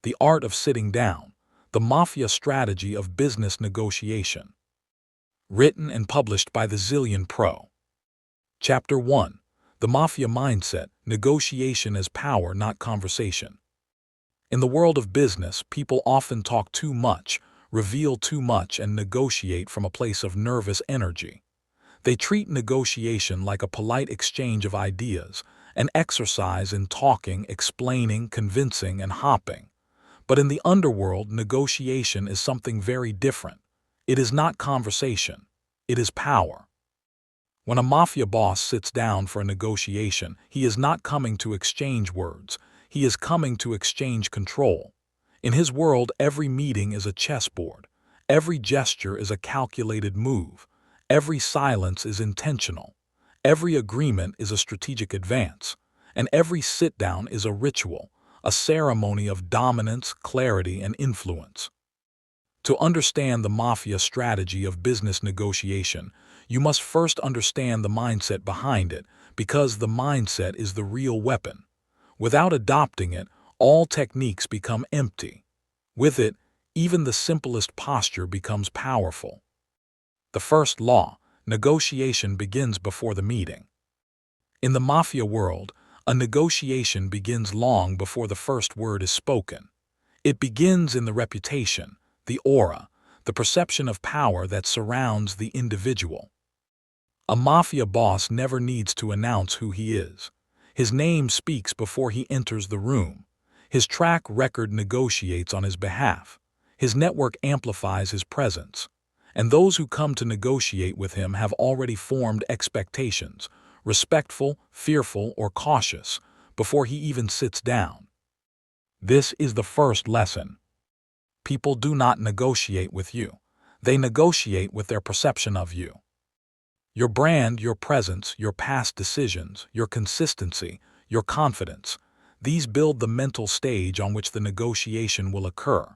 The Art of Sitting Down, the Mafia Strategy of Business Negotiation. Written and published by the Zillion Pro. Chapter 1. The Mafia Mindset, Negotiation as Power, Not Conversation. In the world of business, people often talk too much, reveal too much, and negotiate from a place of nervous energy. They treat negotiation like a polite exchange of ideas, an exercise in talking, explaining, convincing, and hopping. But in the underworld, negotiation is something very different. It is not conversation. It is power. When a mafia boss sits down for a negotiation, he is not coming to exchange words. He is coming to exchange control. In his world, every meeting is a chessboard. Every gesture is a calculated move. Every silence is intentional. Every agreement is a strategic advance. And every sit-down is a ritual, a ceremony of dominance, clarity, and influence. To understand the mafia strategy of business negotiation, you must first understand the mindset behind it, because the mindset is the real weapon. Without adopting it, all techniques become empty. With it, even the simplest posture becomes powerful. The first law: negotiation begins before the meeting. In the mafia world, a negotiation begins long before the first word is spoken. It begins in the reputation, the aura, the perception of power that surrounds the individual. A mafia boss never needs to announce who he is. His name speaks before he enters the room. His track record negotiates on his behalf. His network amplifies his presence. And those who come to negotiate with him have already formed expectations, respectful, fearful, or cautious, before he even sits down. This is the first lesson. People do not negotiate with you. They negotiate with their perception of you. Your brand, your presence, your past decisions, your consistency, your confidence, these build the mental stage on which the negotiation will occur.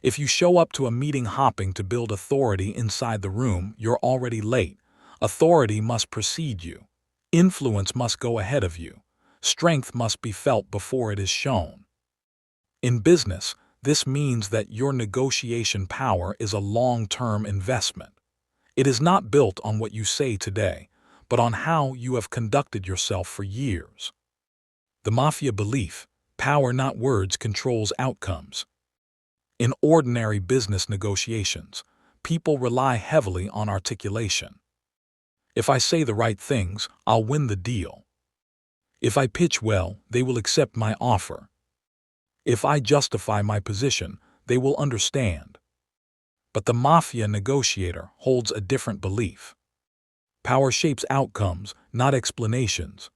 If you show up to a meeting hopping to build authority inside the room, you're already late. Authority must precede you. Influence must go ahead of you. Strength must be felt before it is shown. In business, this means that your negotiation power is a long-term investment. It is not built on what you say today, but on how you have conducted yourself for years. The mafia belief, power not words, controls outcomes. In ordinary business negotiations, people rely heavily on articulation. If I say the right things, I'll win the deal. If I pitch well, they will accept my offer. If I justify my position, they will understand. But the mafia negotiator holds a different belief. Power shapes outcomes, not explanations.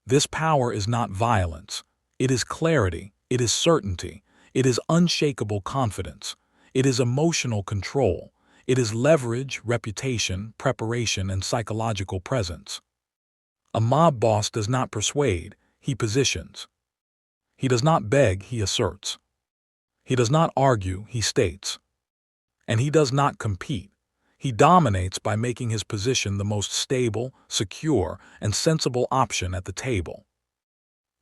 This power is not violence. It is clarity. It is certainty. It is unshakable confidence. It is emotional control. It is leverage, reputation, preparation, and psychological presence. A mob boss does not persuade, he positions. He does not beg, he asserts. He does not argue, he states. And he does not compete. He dominates by making his position the most stable, secure, and sensible option at the table.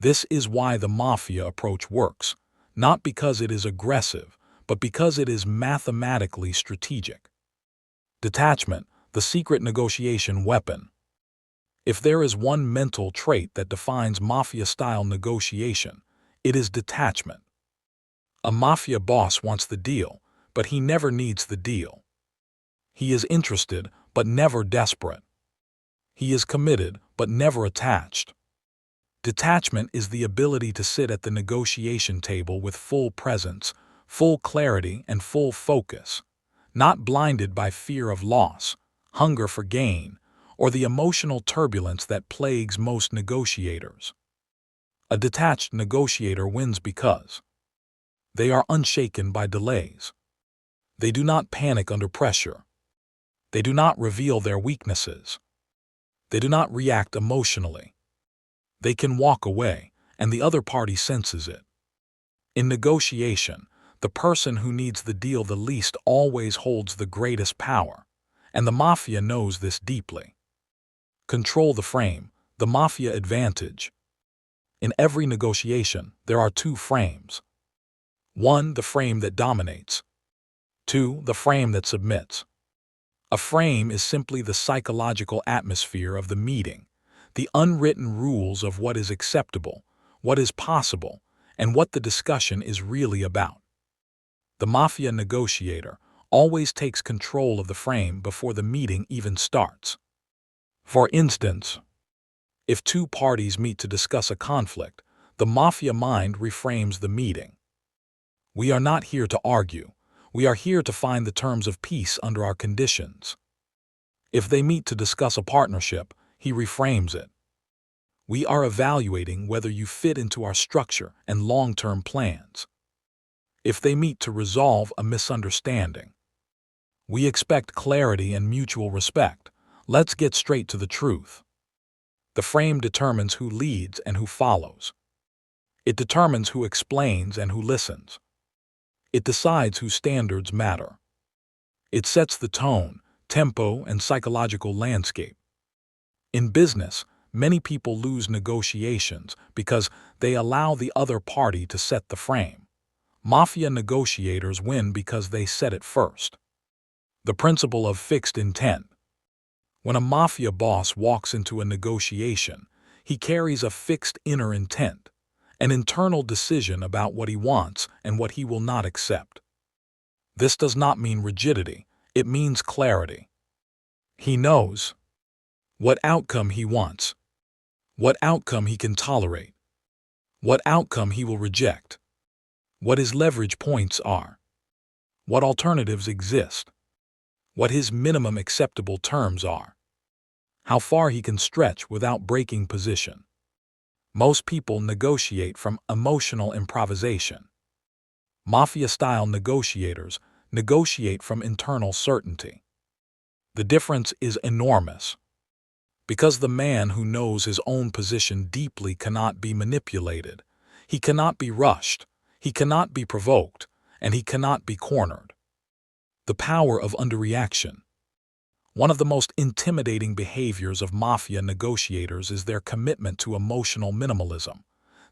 This is why the mafia approach works, not because it is aggressive, but because it is mathematically strategic. Detachment, the secret negotiation weapon. If there is one mental trait that defines mafia-style negotiation, it is detachment. A mafia boss wants the deal, but he never needs the deal. He is interested, but never desperate. He is committed, but never attached. Detachment is the ability to sit at the negotiation table with full presence, full clarity, and full focus, not blinded by fear of loss, hunger for gain, or the emotional turbulence that plagues most negotiators. A detached negotiator wins because they are unshaken by delays. They do not panic under pressure. They do not reveal their weaknesses. They do not react emotionally. They can walk away, and the other party senses it. In negotiation, the person who needs the deal the least always holds the greatest power, and the mafia knows this deeply. Control the frame, the mafia advantage. In every negotiation, there are two frames. 1. The frame that dominates. 2. The frame that submits. A frame is simply the psychological atmosphere of the meeting, the unwritten rules of what is acceptable, what is possible, and what the discussion is really about. The Mafia negotiator always takes control of the frame before the meeting even starts. For instance, if two parties meet to discuss a conflict, the Mafia mind reframes the meeting. We are not here to argue. We are here to find the terms of peace under our conditions. If they meet to discuss a partnership, he reframes it. We are evaluating whether you fit into our structure and long-term plans. If they meet to resolve a misunderstanding, we expect clarity and mutual respect. Let's get straight to the truth. The frame determines who leads and who follows. It determines who explains and who listens. It decides whose standards matter. It sets the tone, tempo, and psychological landscape. In business, many people lose negotiations because they allow the other party to set the frame. Mafia negotiators win because they set it first. The principle of fixed intent. When a mafia boss walks into a negotiation, he carries a fixed inner intent, an internal decision about what he wants and what he will not accept. This does not mean rigidity, it means clarity. He knows what outcome he wants, what outcome he can tolerate, what outcome he will reject, what his leverage points are, what alternatives exist, what his minimum acceptable terms are, how far he can stretch without breaking position. Most people negotiate from emotional improvisation. Mafia-style negotiators negotiate from internal certainty. The difference is enormous. Because the man who knows his own position deeply cannot be manipulated, he cannot be rushed, he cannot be provoked, and he cannot be cornered. The power of underreaction. One of the most intimidating behaviors of mafia negotiators is their commitment to emotional minimalism.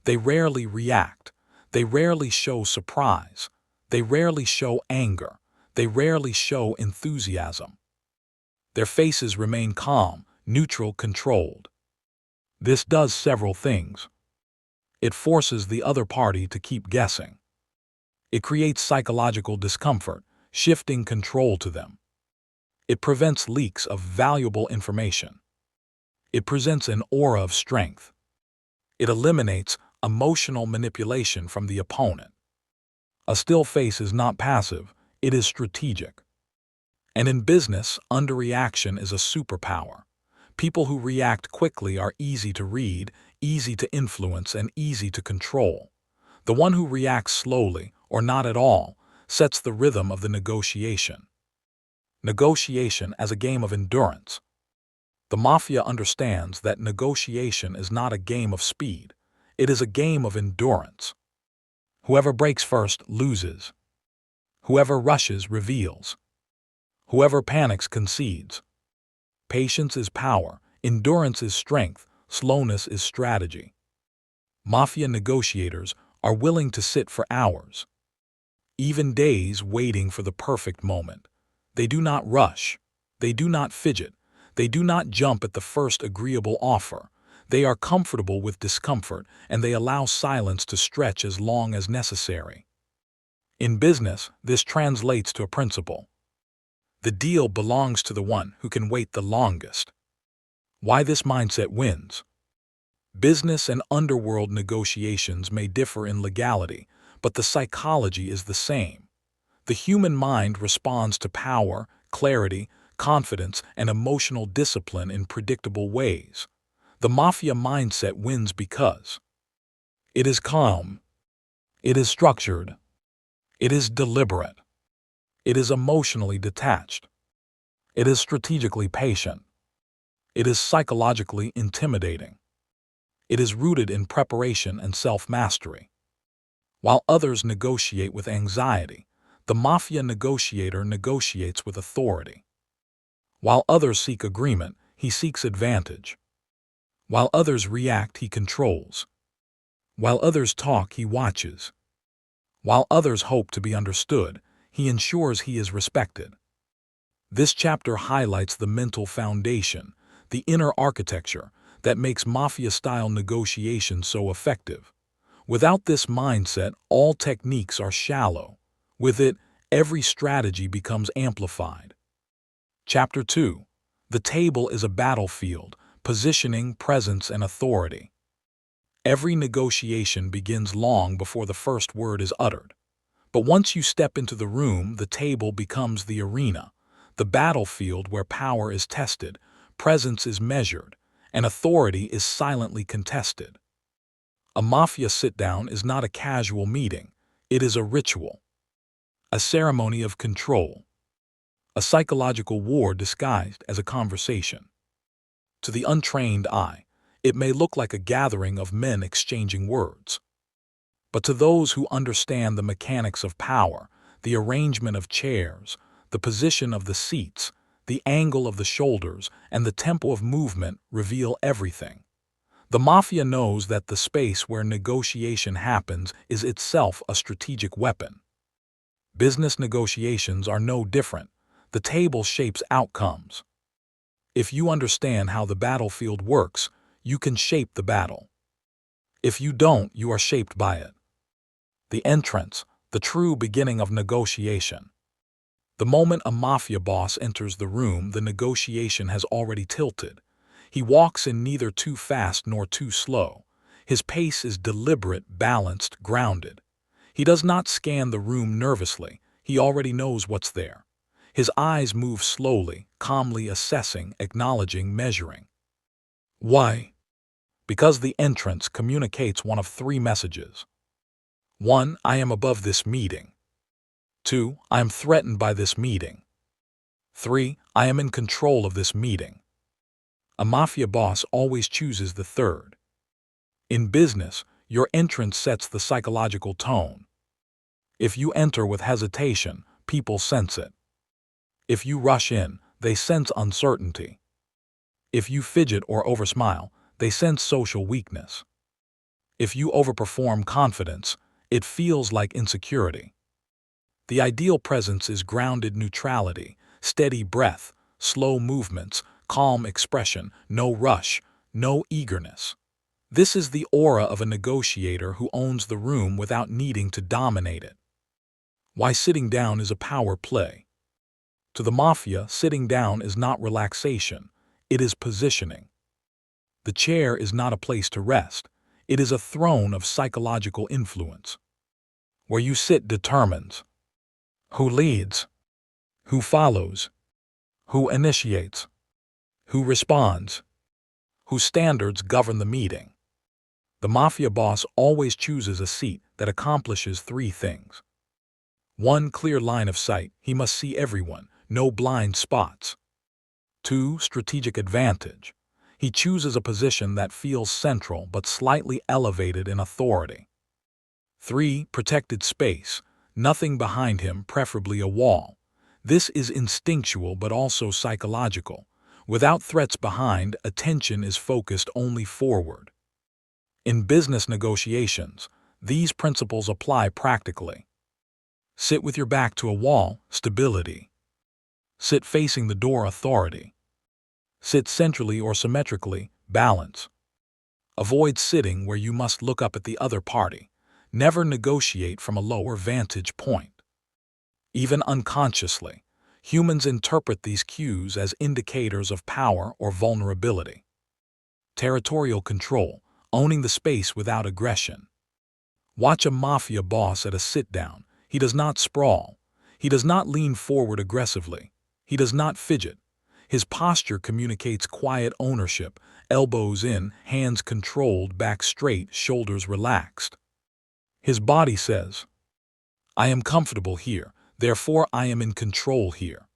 They rarely react. They rarely show surprise. They rarely show anger. They rarely show enthusiasm. Their faces remain calm, neutral, controlled. This does several things. It forces the other party to keep guessing. It creates psychological discomfort, shifting control to them. It prevents leaks of valuable information. It presents an aura of strength. It eliminates emotional manipulation from the opponent. A still face is not passive, it is strategic. And in business, underreaction is a superpower. People who react quickly are easy to read, easy to influence, and easy to control. The one who reacts slowly, or not at all, sets the rhythm of the negotiation. Negotiation as a game of endurance. The mafia understands that negotiation is not a game of speed. It is a game of endurance. Whoever breaks first loses. Whoever rushes reveals. Whoever panics concedes. Patience is power, endurance is strength, slowness is strategy. Mafia negotiators are willing to sit for hours, even days, waiting for the perfect moment. They do not rush. They do not fidget. They do not jump at the first agreeable offer. They are comfortable with discomfort, and they allow silence to stretch as long as necessary. In business, this translates to a principle. The deal belongs to the one who can wait the longest. Why this mindset wins? Business and underworld negotiations may differ in legality, but the psychology is the same. The human mind responds to power, clarity, confidence, and emotional discipline in predictable ways. The mafia mindset wins because it is calm, it is structured, it is deliberate, it is emotionally detached, it is strategically patient, it is psychologically intimidating, it is rooted in preparation and self-mastery. While others negotiate with anxiety, the mafia negotiator negotiates with authority. While others seek agreement, he seeks advantage. While others react, he controls. While others talk, he watches. While others hope to be understood, he ensures he is respected. This chapter highlights the mental foundation, the inner architecture, that makes Mafia-style negotiation so effective. Without this mindset, all techniques are shallow. With it, every strategy becomes amplified. Chapter 2. The table is a battlefield, positioning, presence, and authority. Every negotiation begins long before the first word is uttered. But once you step into the room, the table becomes the arena, the battlefield where power is tested, presence is measured, and authority is silently contested. A Mafia sit-down is not a casual meeting. It is a ritual, a ceremony of control, a psychological war disguised as a conversation. To the untrained eye, it may look like a gathering of men exchanging words. But to those who understand the mechanics of power, the arrangement of chairs, the position of the seats, the angle of the shoulders, and the tempo of movement reveal everything. The Mafia knows that the space where negotiation happens is itself a strategic weapon. Business negotiations are no different. The table shapes outcomes. If you understand how the battlefield works, you can shape the battle. If you don't, you are shaped by it. The entrance, the true beginning of negotiation. The moment a Mafia boss enters the room, the negotiation has already tilted. He walks in neither too fast nor too slow. His pace is deliberate, balanced, grounded. He does not scan the room nervously. He already knows what's there. His eyes move slowly, calmly assessing, acknowledging, measuring. Why? Because the entrance communicates one of three messages. 1. I am above this meeting. 2. I am threatened by this meeting. 3. I am in control of this meeting. A Mafia boss always chooses the third. In business, your entrance sets the psychological tone. If you enter with hesitation, people sense it. If you rush in, they sense uncertainty. If you fidget or oversmile, they sense social weakness. If you overperform confidence, it feels like insecurity. The ideal presence is grounded neutrality, steady breath, slow movements, calm expression, no rush, no eagerness. This is the aura of a negotiator who owns the room without needing to dominate it. Why sitting down is a power play. To the Mafia, sitting down is not relaxation, it is positioning. The chair is not a place to rest, it is a throne of psychological influence. Where you sit determines who leads, who follows, who initiates, who responds, whose standards govern the meeting. The Mafia boss always chooses a seat that accomplishes three things. 1. Clear line of sight. He must see everyone, no blind spots. 2. Strategic advantage. He chooses a position that feels central but slightly elevated in authority. 3. Protected space. Nothing behind him, preferably a wall. This is instinctual but also psychological. Without threats behind, attention is focused only forward. In business negotiations, these principles apply practically. Sit with your back to a wall, stability. Sit facing the door, authority. Sit centrally or symmetrically, balance. Avoid sitting where you must look up at the other party. Never negotiate from a lower vantage point. Even unconsciously, humans interpret these cues as indicators of power or vulnerability. Territorial control, owning the space without aggression. Watch a Mafia boss at a sit-down. He does not sprawl. He does not lean forward aggressively. He does not fidget. His posture communicates quiet ownership, elbows in, hands controlled, back straight, shoulders relaxed. His body says, I am comfortable here, therefore I am in control here.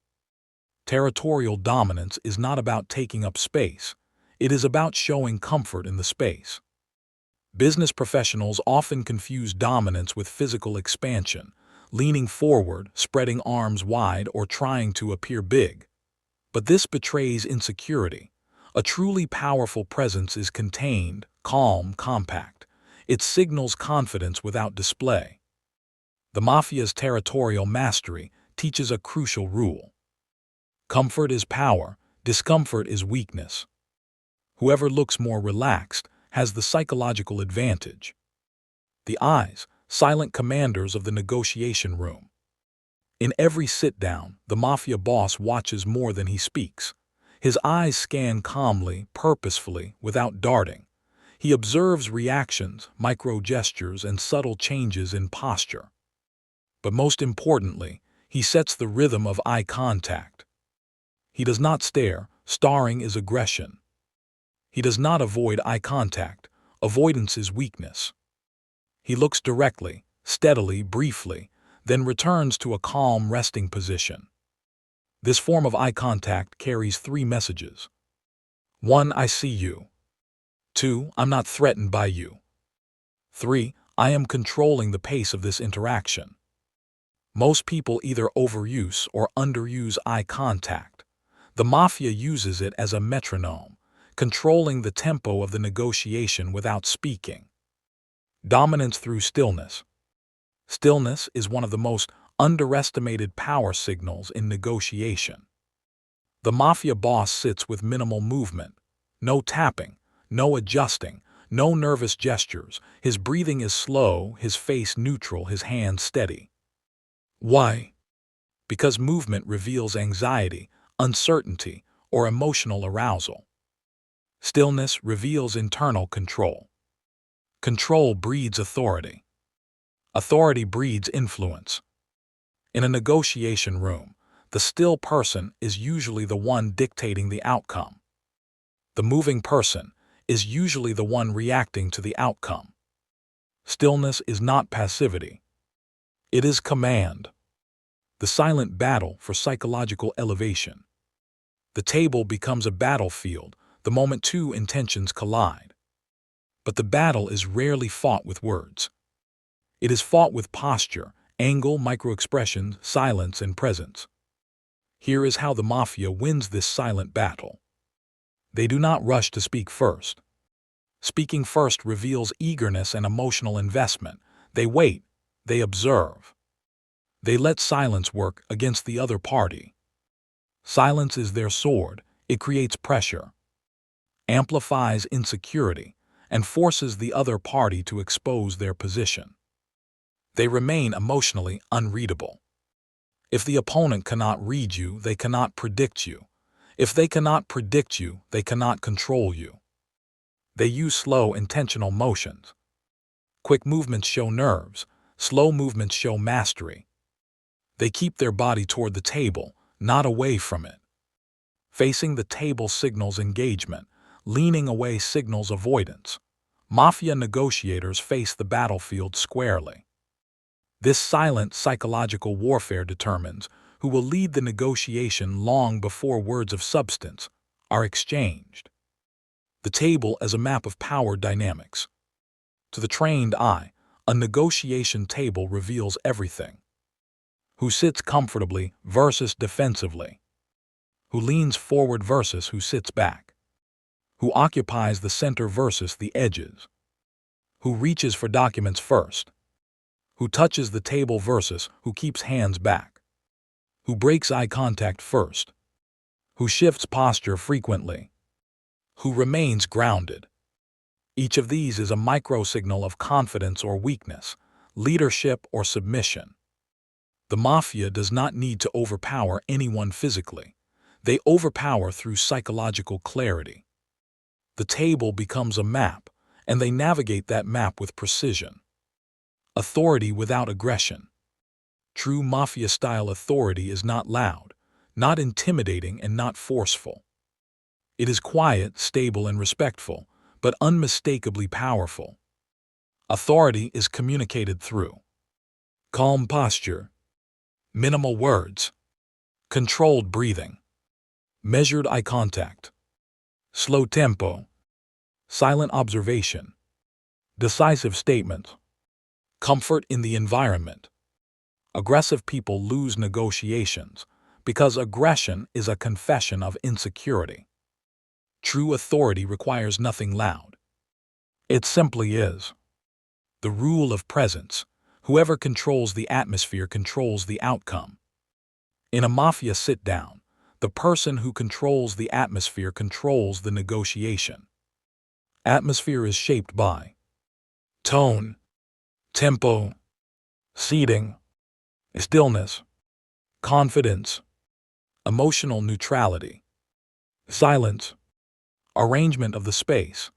Territorial dominance is not about taking up space. It is about showing comfort in the space. Business professionals often confuse dominance with physical expansion, leaning forward, spreading arms wide, or trying to appear big. But this betrays insecurity. A truly powerful presence is contained, calm, compact. It signals confidence without display. The Mafia's territorial mastery teaches a crucial rule. Comfort is power, discomfort is weakness. Whoever looks more relaxed has the psychological advantage. The eyes, silent commanders of the negotiation room. In every sit-down, the Mafia boss watches more than he speaks. His eyes scan calmly, purposefully, without darting. He observes reactions, micro-gestures, and subtle changes in posture. But most importantly, he sets the rhythm of eye contact. He does not stare, staring is aggression. He does not avoid eye contact, avoidance is weakness. He looks directly, steadily, briefly, then returns to a calm, resting position. This form of eye contact carries 3 messages. 1. I see you. 2. I'm not threatened by you. 3. I am controlling the pace of this interaction. Most people either overuse or underuse eye contact. The Mafia uses it as a metronome, controlling the tempo of the negotiation without speaking. Dominance through stillness. Stillness is one of the most underestimated power signals in negotiation. The Mafia boss sits with minimal movement, no tapping, no adjusting, no nervous gestures. His breathing is slow, his face neutral, his hands steady. Why? Because movement reveals anxiety, uncertainty, or emotional arousal. Stillness reveals internal control. Control breeds authority. Authority breeds influence. In a negotiation room, the still person is usually the one dictating the outcome. The moving person is usually the one reacting to the outcome. Stillness is not passivity. It is command. The silent battle for psychological elevation. The table becomes a battlefield the moment 2 intentions collide. But the battle is rarely fought with words. It is fought with posture, angle, micro-expressions, silence, and presence. Here is how the Mafia wins this silent battle. They do not rush to speak first. Speaking first reveals eagerness and emotional investment. They wait. They observe. They let silence work against the other party. Silence is their sword. It creates pressure, amplifies insecurity, and forces the other party to expose their position. They remain emotionally unreadable. If the opponent cannot read you, they cannot predict you. If they cannot predict you, they cannot control you. They use slow, intentional motions. Quick movements show nerves. Slow movements show mastery. They keep their body toward the table, not away from it. Facing the table signals engagement. Leaning away signals avoidance. Mafia negotiators face the battlefield squarely. This silent psychological warfare determines who will lead the negotiation long before words of substance are exchanged. The table as a map of power dynamics. To the trained eye, a negotiation table reveals everything. Who sits comfortably versus defensively. Who leans forward versus who sits back. Who occupies the center versus the edges. Who reaches for documents first. Who touches the table versus who keeps hands back. Who breaks eye contact first. Who shifts posture frequently. Who remains grounded. Each of these is a micro-signal of confidence or weakness, leadership or submission. The Mafia does not need to overpower anyone physically. They overpower through psychological clarity. The table becomes a map, and they navigate that map with precision. Authority without aggression. True Mafia-style authority is not loud, not intimidating, and not forceful. It is quiet, stable, and respectful, but unmistakably powerful. Authority is communicated through calm posture, minimal words, controlled breathing, measured eye contact, slow tempo, silent observation, decisive statements, comfort in the environment. Aggressive people lose negotiations because aggression is a confession of insecurity. True authority requires nothing loud. It simply is. The rule of presence. Whoever controls the atmosphere controls the outcome. In a mafia sit-down, the person who controls the atmosphere controls the negotiation. Atmosphere is shaped by tone, tempo, seating, stillness, confidence, emotional neutrality, silence, arrangement of the space.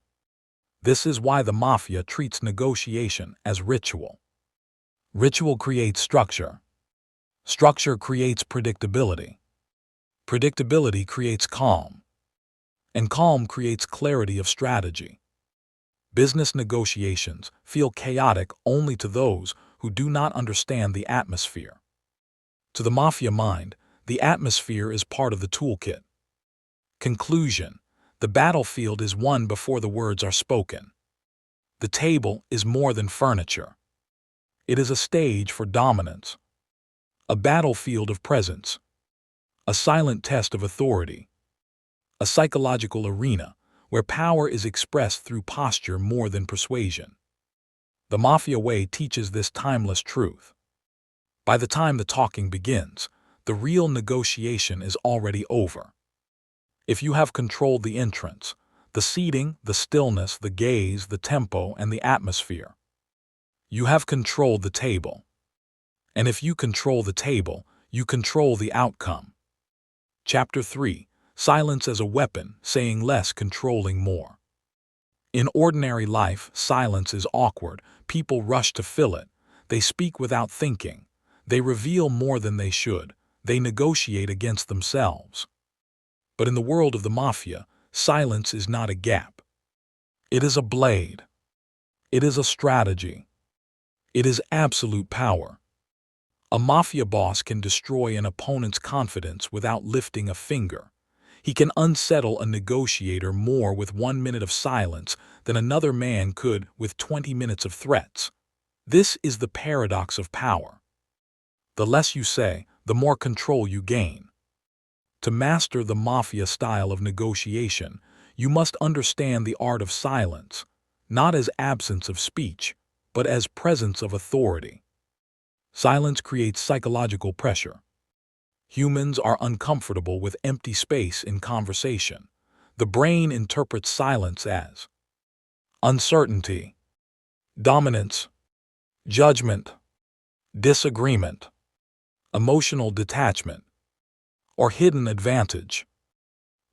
This is why the mafia treats negotiation as ritual. Ritual creates structure. Structure creates predictability. Predictability creates calm. And calm creates clarity of strategy. Business negotiations feel chaotic only to those who do not understand the atmosphere. To the mafia mind, the atmosphere is part of the toolkit. Conclusion: the battlefield is won before the words are spoken. The table is more than furniture. It is a stage for dominance, a battlefield of presence, a silent test of authority, a psychological arena where power is expressed through posture more than persuasion. The Mafia way teaches this timeless truth. By the time the talking begins, the real negotiation is already over. If you have controlled the entrance, the seating, the stillness, the gaze, the tempo, and the atmosphere, you have controlled the table. And if you control the table, you control the outcome. Chapter 3: Silence as a weapon, saying less, controlling more. In ordinary life, silence is awkward. People rush to fill it. They speak without thinking. They reveal more than they should. They negotiate against themselves. But in the world of the Mafia, silence is not a gap. It is a blade. It is a strategy. It is absolute power. A Mafia boss can destroy an opponent's confidence without lifting a finger. He can unsettle a negotiator more with 1 minute of silence than another man could with 20 minutes of threats. This is the paradox of power. The less you say, the more control you gain. To master the Mafia style of negotiation, you must understand the art of silence, not as absence of speech, but as presence of authority. Silence creates psychological pressure. Humans are uncomfortable with empty space in conversation. The brain interprets silence as uncertainty, dominance, judgment, disagreement, emotional detachment, or hidden advantage.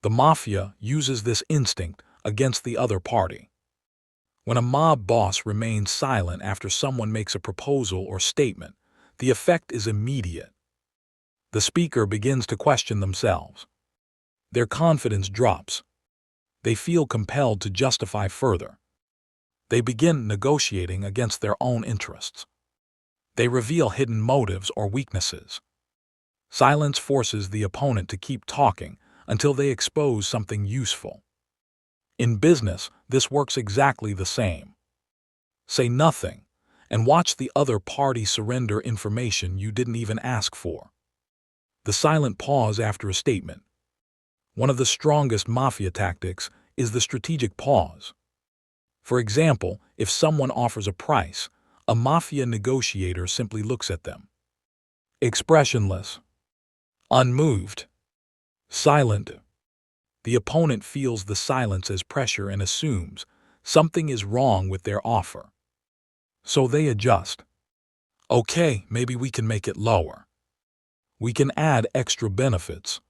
The Mafia uses this instinct against the other party. When a mob boss remains silent after someone makes a proposal or statement, the effect is immediate. The speaker begins to question themselves. Their confidence drops. They feel compelled to justify further. They begin negotiating against their own interests. They reveal hidden motives or weaknesses. Silence forces the opponent to keep talking until they expose something useful. In business, this works exactly the same. Say nothing and watch the other party surrender information you didn't even ask for. The silent pause after a statement. One of the strongest Mafia tactics is the strategic pause. For example, if someone offers a price, a Mafia negotiator simply looks at them. Expressionless, unmoved, silent. The opponent feels the silence as pressure and assumes something is wrong with their offer. So they adjust. Okay, maybe we can make it lower. We can add extra benefits.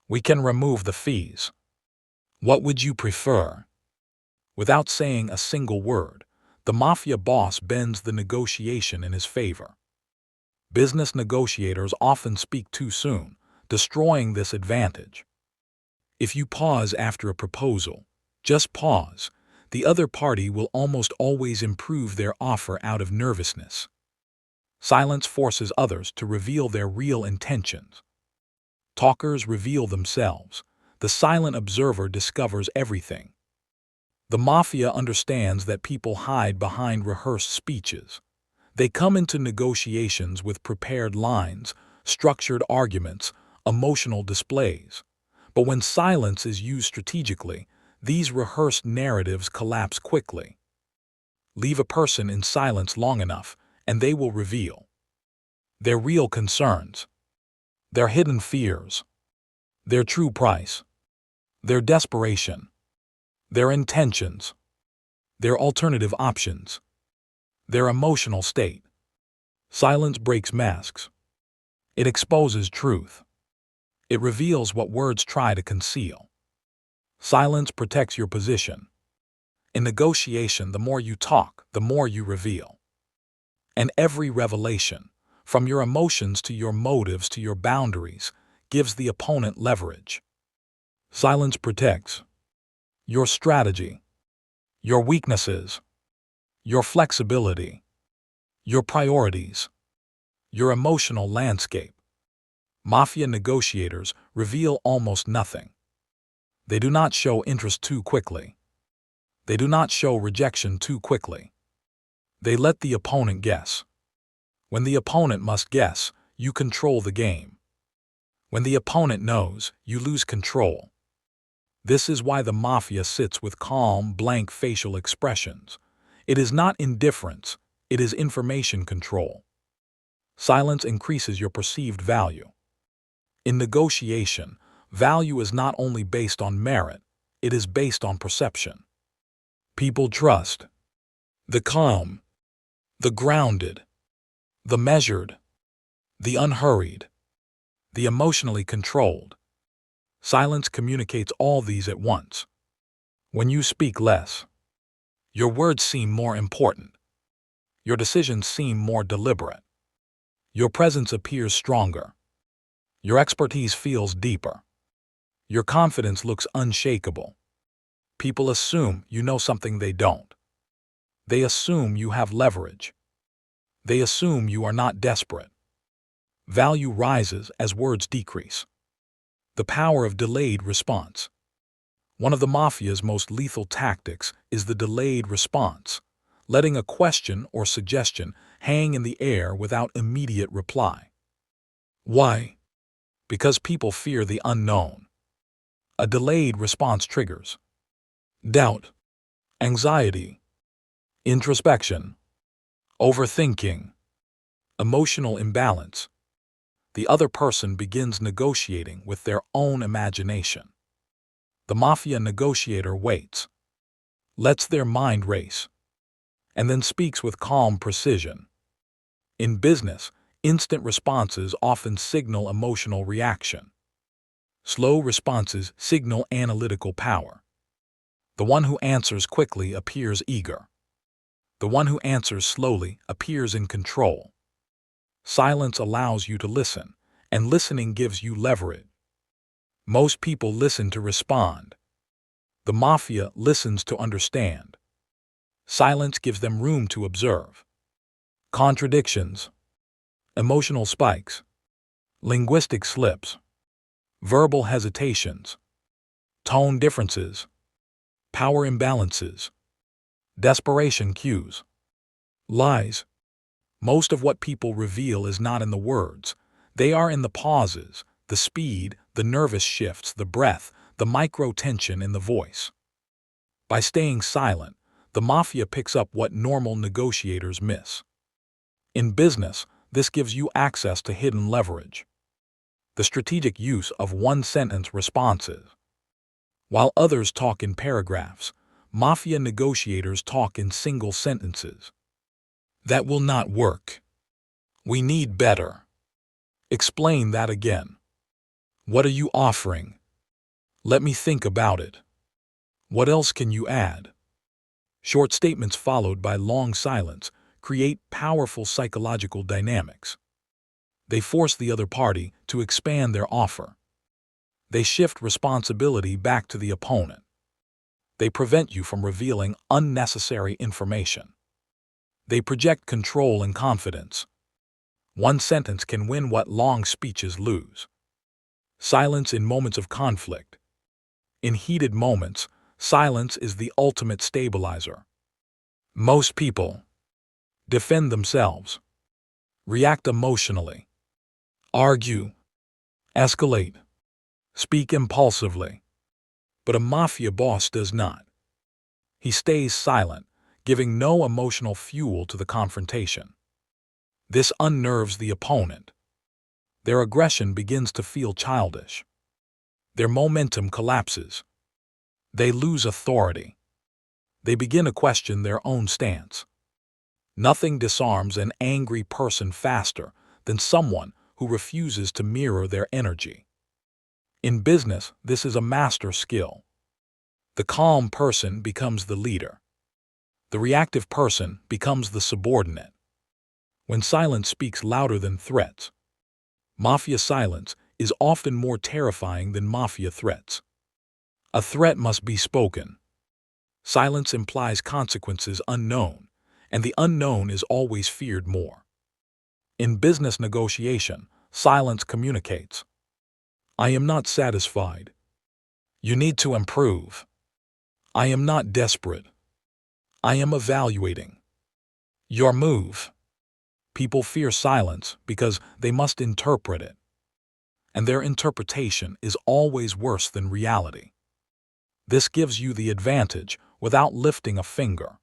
We can remove the fees. What would you prefer? Without saying a single word, the Mafia boss bends the negotiation in his favor. Business negotiators often speak too soon, destroying this advantage. If you pause after a proposal, just pause, the other party will almost always improve their offer out of nervousness. Silence forces others to reveal their real intentions. Talkers reveal themselves. The silent observer discovers everything. The Mafia understands that people hide behind rehearsed speeches. They come into negotiations with prepared lines, structured arguments, emotional displays. But when silence is used strategically, these rehearsed narratives collapse quickly. Leave a person in silence long enough, and they will reveal their real concerns, their hidden fears, their true price, their desperation, their intentions, their alternative options, their emotional state. Silence breaks masks. It exposes truth. It reveals what words try to conceal. Silence protects your position. In negotiation, the more you talk, the more you reveal. And every revelation, from your emotions to your motives to your boundaries, gives the opponent leverage. Silence protects your strategy, your weaknesses, your flexibility, your priorities, your emotional landscape. Mafia negotiators reveal almost nothing. They do not show interest too quickly. They do not show rejection too quickly. They let the opponent guess. When the opponent must guess, you control the game. When the opponent knows, you lose control. This is why the Mafia sits with calm, blank facial expressions. It is not indifference, it is information control. Silence increases your perceived value. In negotiation, value is not only based on merit, it is based on perception. People trust the calm, the grounded, the measured, the unhurried, the emotionally controlled. Silence communicates all these at once. When you speak less, your words seem more important. Your decisions seem more deliberate. Your presence appears stronger. Your expertise feels deeper. Your confidence looks unshakable. People assume you know something they don't. They assume you have leverage. They assume you are not desperate. Value rises as words decrease. The power of delayed response. One of the Mafia's most lethal tactics is the delayed response, letting a question or suggestion hang in the air without immediate reply. Why? Because people fear the unknown. A delayed response triggers doubt, anxiety, introspection, overthinking, emotional imbalance. The other person begins negotiating with their own imagination. The Mafia negotiator waits, lets their mind race, and then speaks with calm precision. In business, instant responses often signal emotional reaction. Slow responses signal analytical power. The one who answers quickly appears eager. The one who answers slowly appears in control. Silence allows you to listen, and listening gives you leverage. Most people listen to respond. The Mafia listens to understand. Silence gives them room to observe. Contradictions, emotional spikes, linguistic slips, verbal hesitations, tone differences, power imbalances, desperation cues, lies. Most of what people reveal is not in the words. They are in the pauses, the speed, the nervous shifts, the breath, the micro-tension in the voice. By staying silent, the Mafia picks up what normal negotiators miss. In business, this gives you access to hidden leverage. The strategic use of one-sentence responses. While others talk in paragraphs, Mafia negotiators talk in single sentences. That will not work. We need better. Explain that again. What are you offering? Let me think about it. What else can you add? Short statements followed by long silence create powerful psychological dynamics. They force the other party to expand their offer. They shift responsibility back to the opponent. They prevent you from revealing unnecessary information. They project control and confidence. One sentence can win what long speeches lose. Silence in moments of conflict. In heated moments, silence is the ultimate stabilizer. Most people defend themselves, react emotionally, argue, escalate, speak impulsively. But a Mafia boss does not. He stays silent, giving no emotional fuel to the confrontation. This unnerves the opponent. Their aggression begins to feel childish. Their momentum collapses. They lose authority. They begin to question their own stance. Nothing disarms an angry person faster than someone who refuses to mirror their energy. In business, this is a master skill. The calm person becomes the leader. The reactive person becomes the subordinate. When silence speaks louder than threats, mafia silence is often more terrifying than mafia threats. A threat must be spoken. Silence implies consequences unknown, and the unknown is always feared more. In business negotiation, silence communicates. I am not satisfied. You need to improve. I am not desperate. I am evaluating your move. People fear silence because they must interpret it, and their interpretation is always worse than reality. This gives you the advantage without lifting a finger.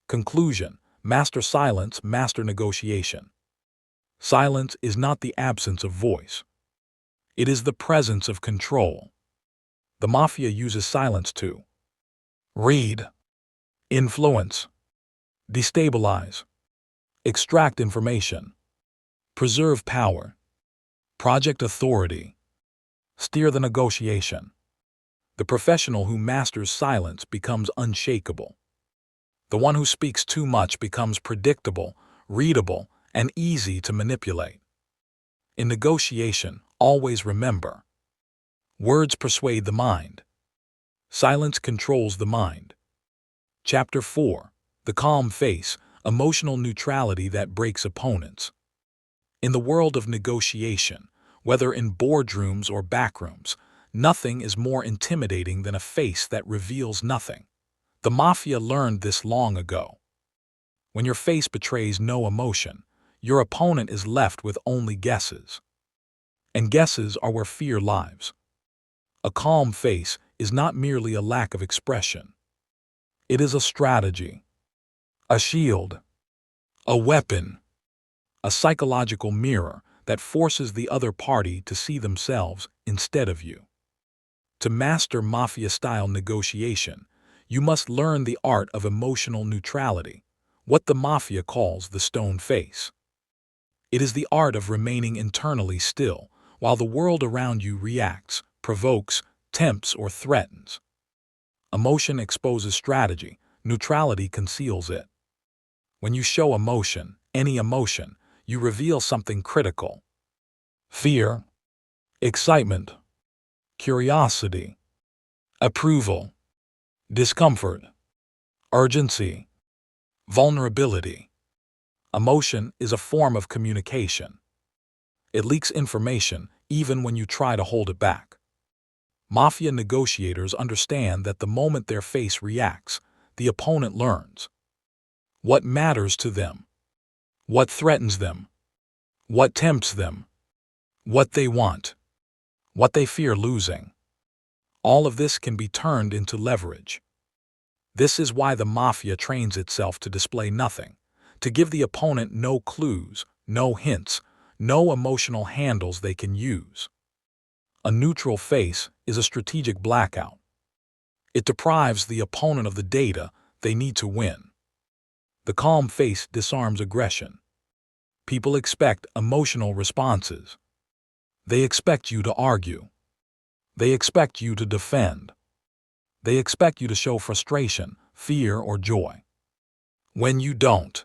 Conclusion: master silence, master negotiation. Silence is not the absence of voice. It is the presence of control. The mafia uses silence to read, influence, destabilize, extract information, preserve power, project authority, steer the negotiation. The professional who masters silence becomes unshakable. The one who speaks too much becomes predictable, readable, and easy to manipulate. In negotiation, always remember: words persuade the mind. Silence controls the mind. Chapter 4: The Calm Face, Emotional Neutrality That Breaks Opponents. In the world of negotiation, whether in boardrooms or backrooms, nothing is more intimidating than a face that reveals nothing. The mafia learned this long ago. When your face betrays no emotion, your opponent is left with only guesses. And guesses are where fear lives. A calm face is not merely a lack of expression. It is a strategy, a shield, a weapon, a psychological mirror that forces the other party to see themselves instead of you. To master mafia-style negotiation, you must learn the art of emotional neutrality, what the mafia calls the stone face. It is the art of remaining internally still while the world around you reacts, provokes, tempts, or threatens. Emotion exposes strategy, neutrality conceals it. When you show emotion, any emotion, you reveal something critical: fear, excitement, curiosity, approval, discomfort, urgency, vulnerability. Emotion is a form of communication. It leaks information even when you try to hold it back. Mafia negotiators understand that the moment their face reacts, the opponent learns what matters to them, what threatens them, what tempts them, what they want, what they fear losing. All of this can be turned into leverage. This is why the mafia trains itself to display nothing, to give the opponent no clues, no hints, no emotional handles they can use. A neutral face is a strategic blackout. It deprives the opponent of the data they need to win. The calm face disarms aggression. People expect emotional responses. They expect you to argue. They expect you to defend. They expect you to show frustration, fear, or joy. When you don't,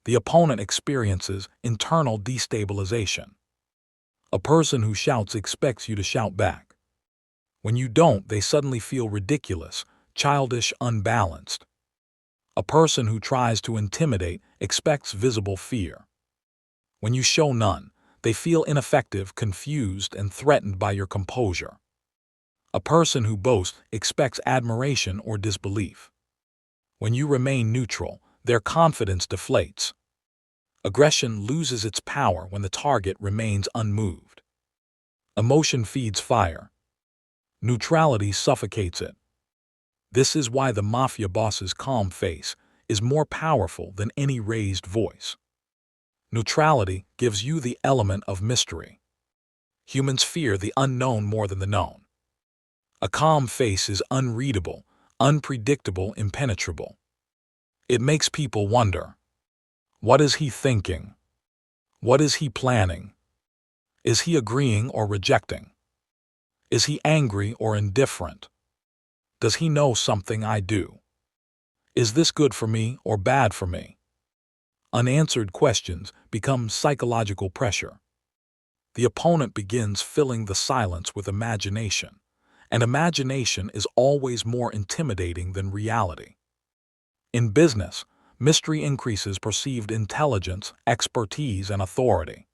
the opponent experiences internal destabilization. A person who shouts expects you to shout back. When you don't, they suddenly feel ridiculous, childish, unbalanced. A person who tries to intimidate expects visible fear. When you show none, they feel ineffective, confused, and threatened by your composure. A person who boasts expects admiration or disbelief. When you remain neutral, their confidence deflates. Aggression loses its power when the target remains unmoved. Emotion feeds fire. Neutrality suffocates it. This is why the mafia boss's calm face is more powerful than any raised voice. Neutrality gives you the element of mystery. Humans fear the unknown more than the known. A calm face is unreadable, unpredictable, impenetrable. It makes people wonder, what is he thinking? What is he planning? Is he agreeing or rejecting? Is he angry or indifferent? Does he know something I do? Is this good for me or bad for me? Unanswered questions become psychological pressure. The opponent begins filling the silence with imagination, and imagination is always more intimidating than reality. In business, mystery increases perceived intelligence, expertise, and authority.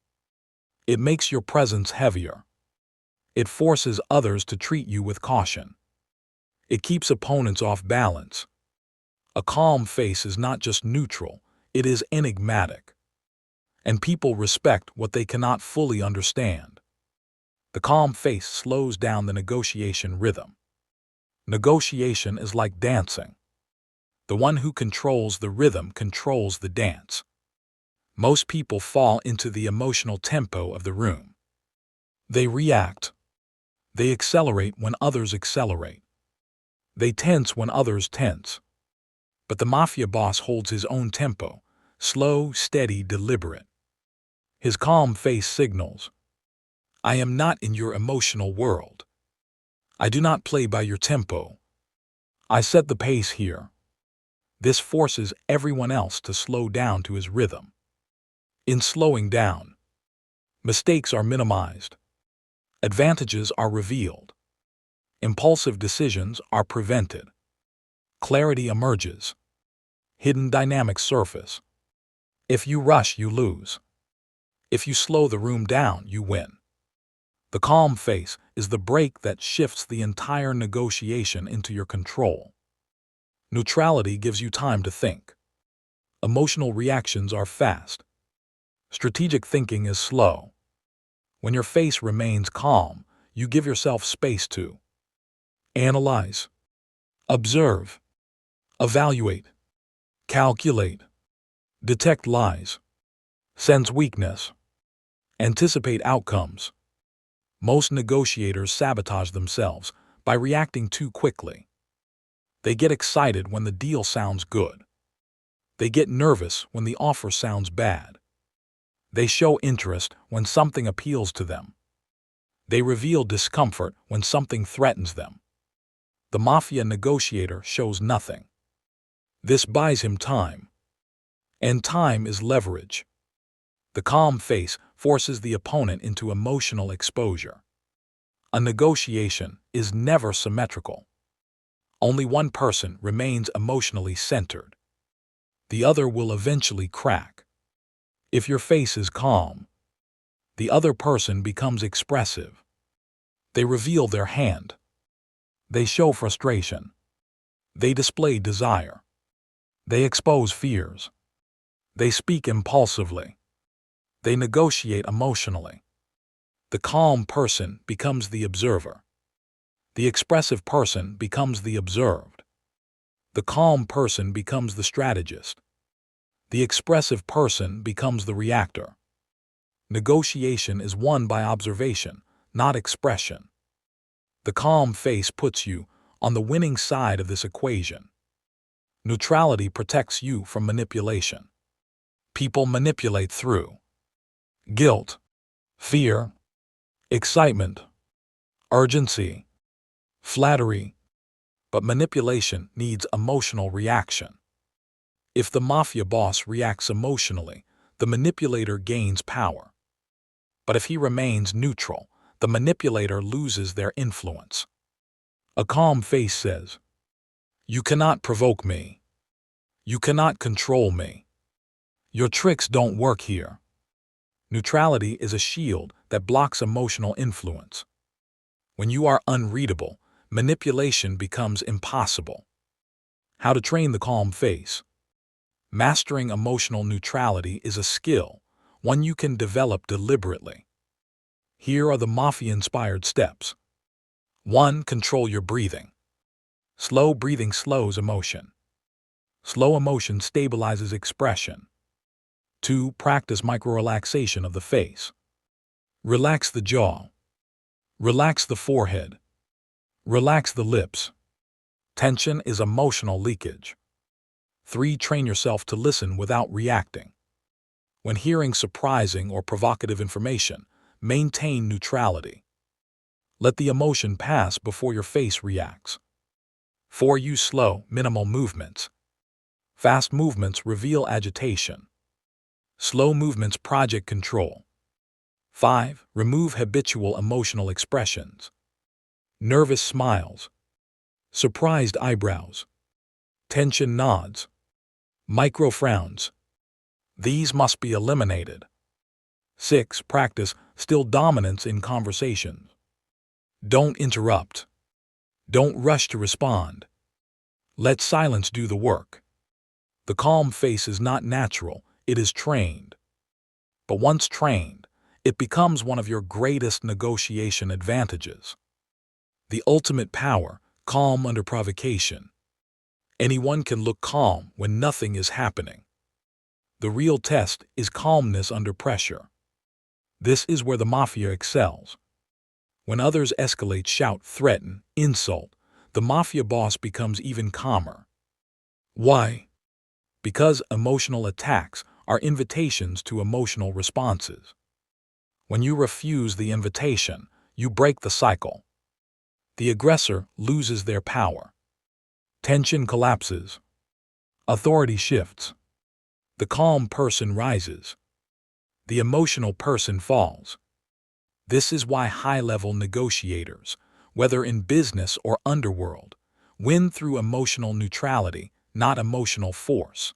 It makes your presence heavier. It forces others to treat you with caution. It keeps opponents off balance. A calm face is not just neutral, it is enigmatic. And people respect what they cannot fully understand. The calm face slows down the negotiation rhythm. Negotiation is like dancing. The one who controls the rhythm controls the dance. Most people fall into the emotional tempo of the room. They react. They accelerate when others accelerate. They tense when others tense. But the mafia boss holds his own tempo, slow, steady, deliberate. His calm face signals, I am not in your emotional world. I do not play by your tempo. I set the pace here. This forces everyone else to slow down to his rhythm. In slowing down, mistakes are minimized. Advantages are revealed. Impulsive decisions are prevented. Clarity emerges. Hidden dynamics surface. If you rush, you lose. If you slow the room down, you win. The calm face is the brake that shifts the entire negotiation into your control. Neutrality gives you time to think. Emotional reactions are fast. Strategic thinking is slow. When your face remains calm, you give yourself space to analyze, observe, evaluate, calculate, detect lies, sense weakness, anticipate outcomes. Most negotiators sabotage themselves by reacting too quickly. They get excited when the deal sounds good. They get nervous when the offer sounds bad. They show interest when something appeals to them. They reveal discomfort when something threatens them. The mafia negotiator shows nothing. This buys him time. And time is leverage. The calm face forces the opponent into emotional exposure. A negotiation is never symmetrical. Only one person remains emotionally centered. The other will eventually crack. If your face is calm, the other person becomes expressive. They reveal their hand. They show frustration. They display desire. They expose fears. They speak impulsively. They negotiate emotionally. The calm person becomes the observer. The expressive person becomes the observed. The calm person becomes the strategist. The expressive person becomes the reactor. Negotiation is won by observation, not expression. The calm face puts you on the winning side of this equation. Neutrality protects you from manipulation. People manipulate through guilt, fear, excitement, urgency, flattery, but manipulation needs emotional reaction. If the mafia boss reacts emotionally, the manipulator gains power. But if he remains neutral, the manipulator loses their influence. A calm face says, you cannot provoke me. You cannot control me. Your tricks don't work here. Neutrality is a shield that blocks emotional influence. When you are unreadable, manipulation becomes impossible. How to train the calm face. Mastering emotional neutrality is a skill, one you can develop deliberately. Here are the mafia-inspired steps. 1. Control your breathing. Slow breathing slows emotion. Slow emotion stabilizes expression. 2. Practice micro-relaxation of the face. Relax the jaw. Relax the forehead. Relax the lips. Tension is emotional leakage. 3. Train yourself to listen without reacting. When hearing surprising or provocative information, maintain neutrality. Let the emotion pass before your face reacts. 4. Use slow, minimal movements. Fast movements reveal agitation. Slow movements project control. 5. Remove habitual emotional expressions. Nervous smiles. Surprised eyebrows. Tension nods. Micro frowns. These must be eliminated. 6. Practice still dominance in conversations. Don't interrupt. Don't rush to respond. Let silence do the work. The calm face is not natural, it is trained. But once trained, it becomes one of your greatest negotiation advantages. The ultimate power, calm under provocation. Anyone can look calm when nothing is happening. The real test is calmness under pressure. This is where the Mafia excels. When others escalate, shout, threaten, insult, the Mafia boss becomes even calmer. Why? Because emotional attacks are invitations to emotional responses. When you refuse the invitation, you break the cycle. The aggressor loses their power. Tension collapses. Authority shifts. The calm person rises. The emotional person falls. This is why high-level negotiators, whether in business or underworld, win through emotional neutrality, not emotional force.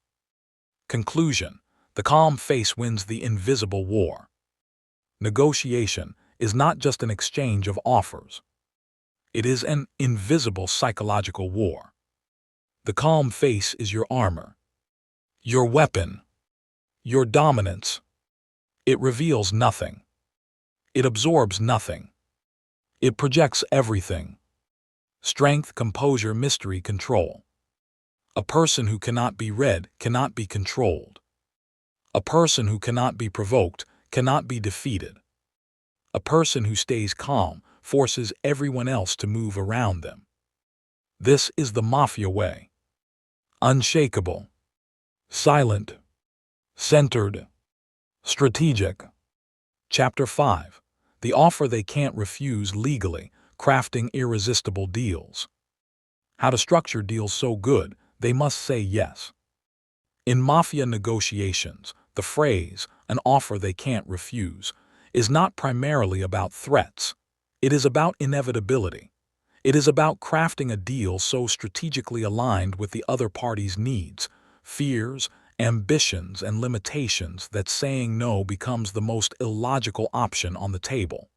Conclusion: the calm face wins the invisible war. Negotiation is not just an exchange of offers. It is an invisible psychological war. The calm face is your armor, your weapon, your dominance. It reveals nothing. It absorbs nothing. It projects everything. Strength, composure, mystery, control. A person who cannot be read cannot be controlled. A person who cannot be provoked cannot be defeated. A person who stays calm forces everyone else to move around them. This is the Mafia way. Unshakable. Silent. Centered. Strategic. Chapter 5. The offer they can't refuse legally, crafting irresistible deals. How to structure deals so good, they must say yes. In Mafia negotiations, the phrase, an offer they can't refuse, is not primarily about threats. It is about inevitability. It is about crafting a deal so strategically aligned with the other party's needs, fears, ambitions, and limitations that saying no becomes the most illogical option on the table.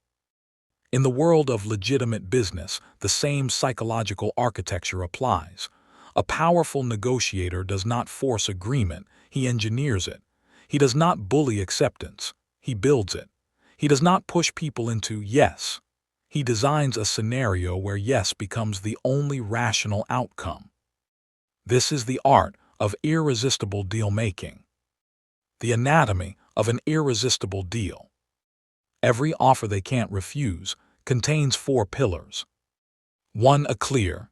In the world of legitimate business, the same psychological architecture applies. A powerful negotiator does not force agreement, he engineers it. He does not bully acceptance, he builds it. He does not push people into yes. He designs a scenario where yes becomes the only rational outcome. This is the art of irresistible deal-making. The anatomy of an irresistible deal. Every offer they can't refuse contains 4 pillars. 1. A clear,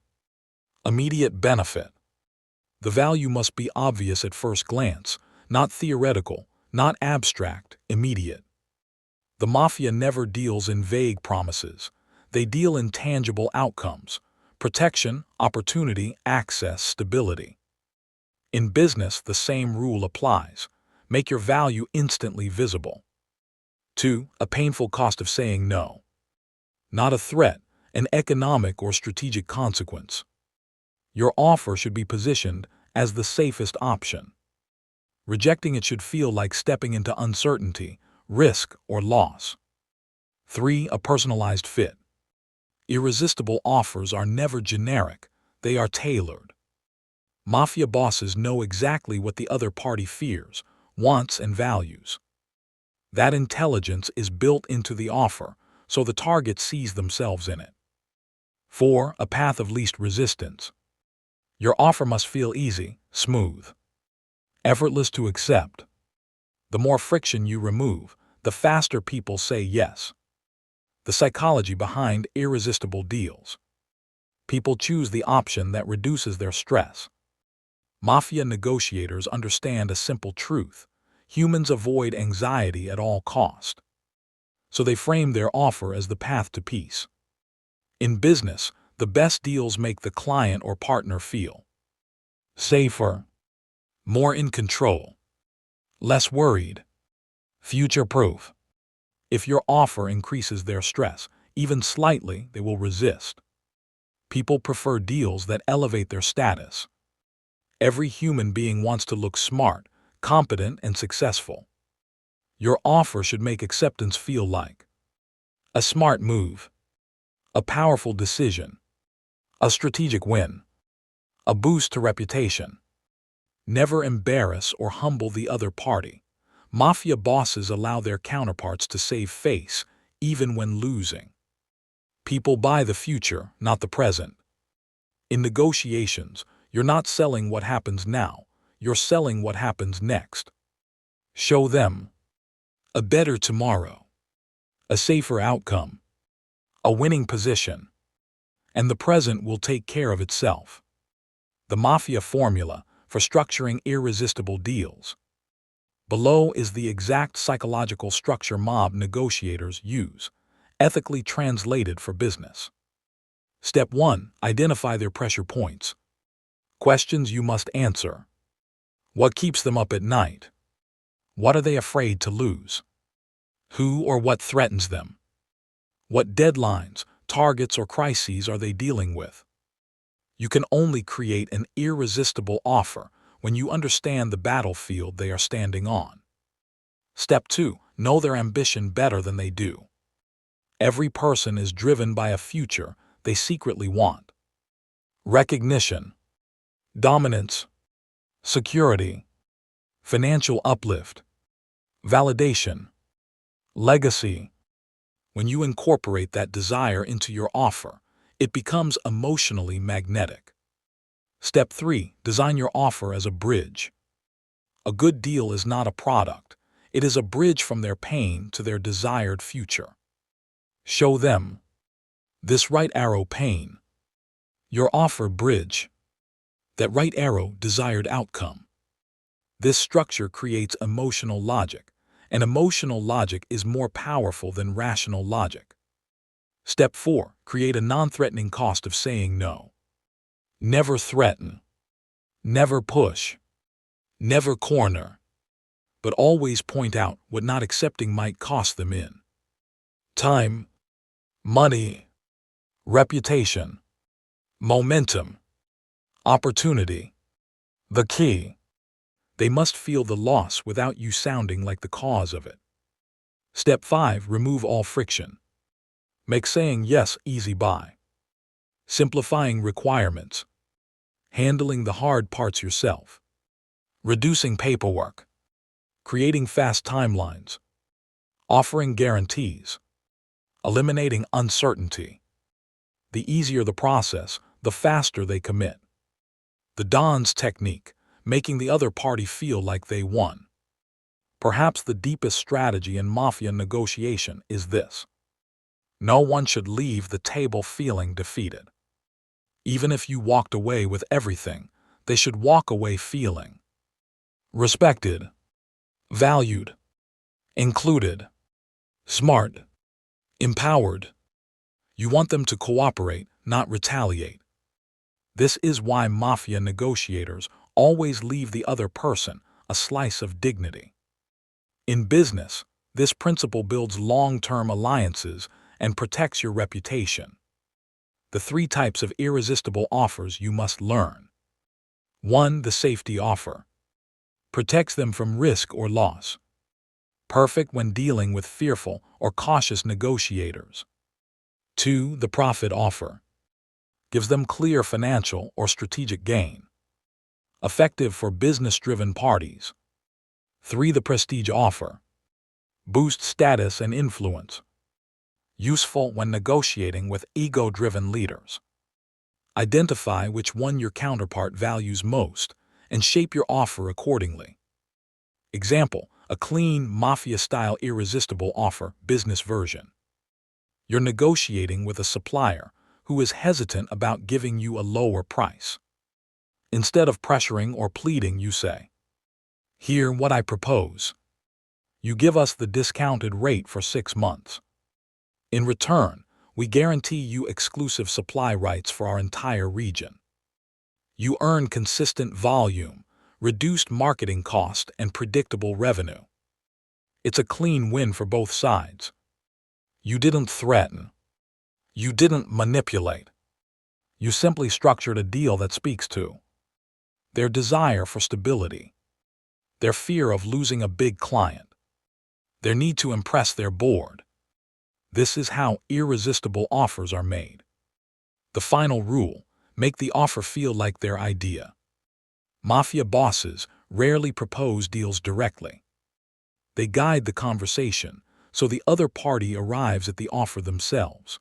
immediate benefit. The value must be obvious at first glance, not theoretical, not abstract, immediate. The Mafia never deals in vague promises. They deal in tangible outcomes: protection, opportunity, access, stability. In business, the same rule applies. Make your value instantly visible. 2. A painful cost of saying no. Not a threat, an economic or strategic consequence. Your offer should be positioned as the safest option. Rejecting it should feel like stepping into uncertainty, risk, or loss. 3. A personalized fit. Irresistible offers are never generic, they are tailored. Mafia bosses know exactly what the other party fears, wants, and values. That intelligence is built into the offer, so the target sees themselves in it. 4. A path of least resistance. Your offer must feel easy, smooth, effortless to accept. The more friction you remove, the faster people say yes. The psychology behind irresistible deals. People choose the option that reduces their stress. Mafia negotiators understand a simple truth: humans avoid anxiety at all cost. So they frame their offer as the path to peace. In business, the best deals make the client or partner feel safer, more in control, less worried, future-proof. If your offer increases their stress, even slightly, they will resist. People prefer deals that elevate their status. Every human being wants to look smart, competent, and successful. Your offer should make acceptance feel like a smart move, a powerful decision, a strategic win, a boost to reputation. Never embarrass or humble the other party. Mafia bosses allow their counterparts to save face, even when losing. People buy the future, not the present. In negotiations, you're not selling what happens now, you're selling what happens next. Show them a better tomorrow, a safer outcome, a winning position, and the present will take care of itself. The Mafia formula for structuring irresistible deals. Below is the exact psychological structure mob negotiators use, ethically translated for business. Step 1. Identify their pressure points. Questions you must answer. What keeps them up at night? What are they afraid to lose? Who or what threatens them? What deadlines, targets, or crises are they dealing with? You can only create an irresistible offer when you understand the battlefield they are standing on. Step 2. Know their ambition better than they do. Every person is driven by a future they secretly want. Recognition, dominance, security, financial uplift, validation, legacy. When you incorporate that desire into your offer, it becomes emotionally magnetic. Step 3. Design your offer as a bridge. A good deal is not a product. It is a bridge from their pain to their desired future. Show them this right arrow pain, your offer bridge, that right arrow desired outcome. This structure creates emotional logic, and emotional logic is more powerful than rational logic. Step 4. Create a non-threatening cost of saying no. Never threaten, never push, never corner, but always point out what not accepting might cost them in time, money, reputation, momentum, opportunity. The key: they must feel the loss without you sounding like the cause of it. Step 5. Remove all friction. Make saying yes easy by simplifying requirements, handling the hard parts yourself, reducing paperwork, creating fast timelines, offering guarantees, eliminating uncertainty. The easier the process, the faster they commit. The Don's technique, making the other party feel like they won. Perhaps the deepest strategy in Mafia negotiation is this: no one should leave the table feeling defeated. Even if you walked away with everything, they should walk away feeling respected, valued, included, smart, empowered. You want them to cooperate, not retaliate. This is why Mafia negotiators always leave the other person a slice of dignity. In business, this principle builds long-term alliances and protects your reputation. The 3 types of irresistible offers you must learn. 1. The safety offer. Protects them from risk or loss. Perfect when dealing with fearful or cautious negotiators. 2. The profit offer. Gives them clear financial or strategic gain. Effective for business-driven parties. 3. The prestige offer. Boosts status and influence. Useful when negotiating with ego-driven leaders. Identify which one your counterpart values most and shape your offer accordingly. Example: a clean, Mafia-style irresistible offer, business version. You're negotiating with a supplier who is hesitant about giving you a lower price. Instead of pressuring or pleading, you say, "Hear what I propose. You give us the discounted rate for 6 months. In return, we guarantee you exclusive supply rights for our entire region. You earn consistent volume, reduced marketing cost, and predictable revenue. It's a clean win for both sides. You didn't threaten. You didn't manipulate. You simply structured a deal that speaks to their desire for stability, their fear of losing a big client, their need to impress their board. This is how irresistible offers are made. The final rule: make the offer feel like their idea. Mafia bosses rarely propose deals directly. They guide the conversation so the other party arrives at the offer themselves.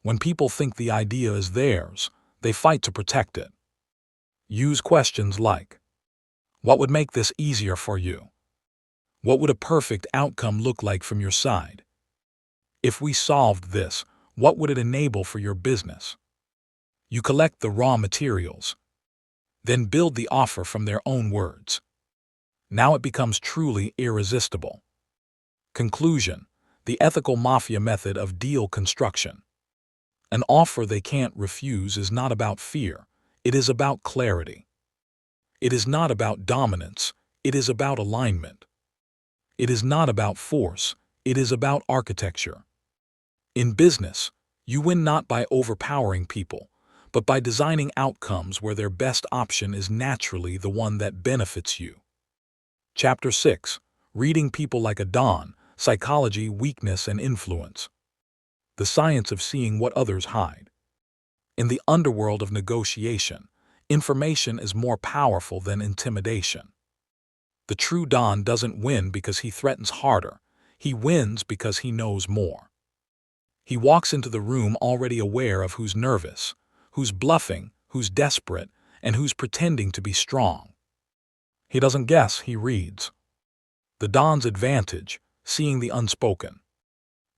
When people think the idea is theirs, they fight to protect it. Use questions like, "What would make this easier for you? What would a perfect outcome look like from your side? If we solved this, what would it enable for your business?" You collect the raw materials, then build the offer from their own words. Now it becomes truly irresistible. Conclusion: the ethical Mafia method of deal construction. An offer they can't refuse is not about fear, it is about clarity. It is not about dominance, it is about alignment. It is not about force, it is about architecture. In business, you win not by overpowering people, but by designing outcomes where their best option is naturally the one that benefits you. Chapter 6: Reading People Like a Don, Psychology, Weakness, and Influence. The science of seeing what others hide. In the underworld of negotiation, information is more powerful than intimidation. The true Don doesn't win because he threatens harder, he wins because he knows more. He walks into the room already aware of who's nervous, who's bluffing, who's desperate, and who's pretending to be strong. He doesn't guess, he reads. The Don's advantage: seeing the unspoken.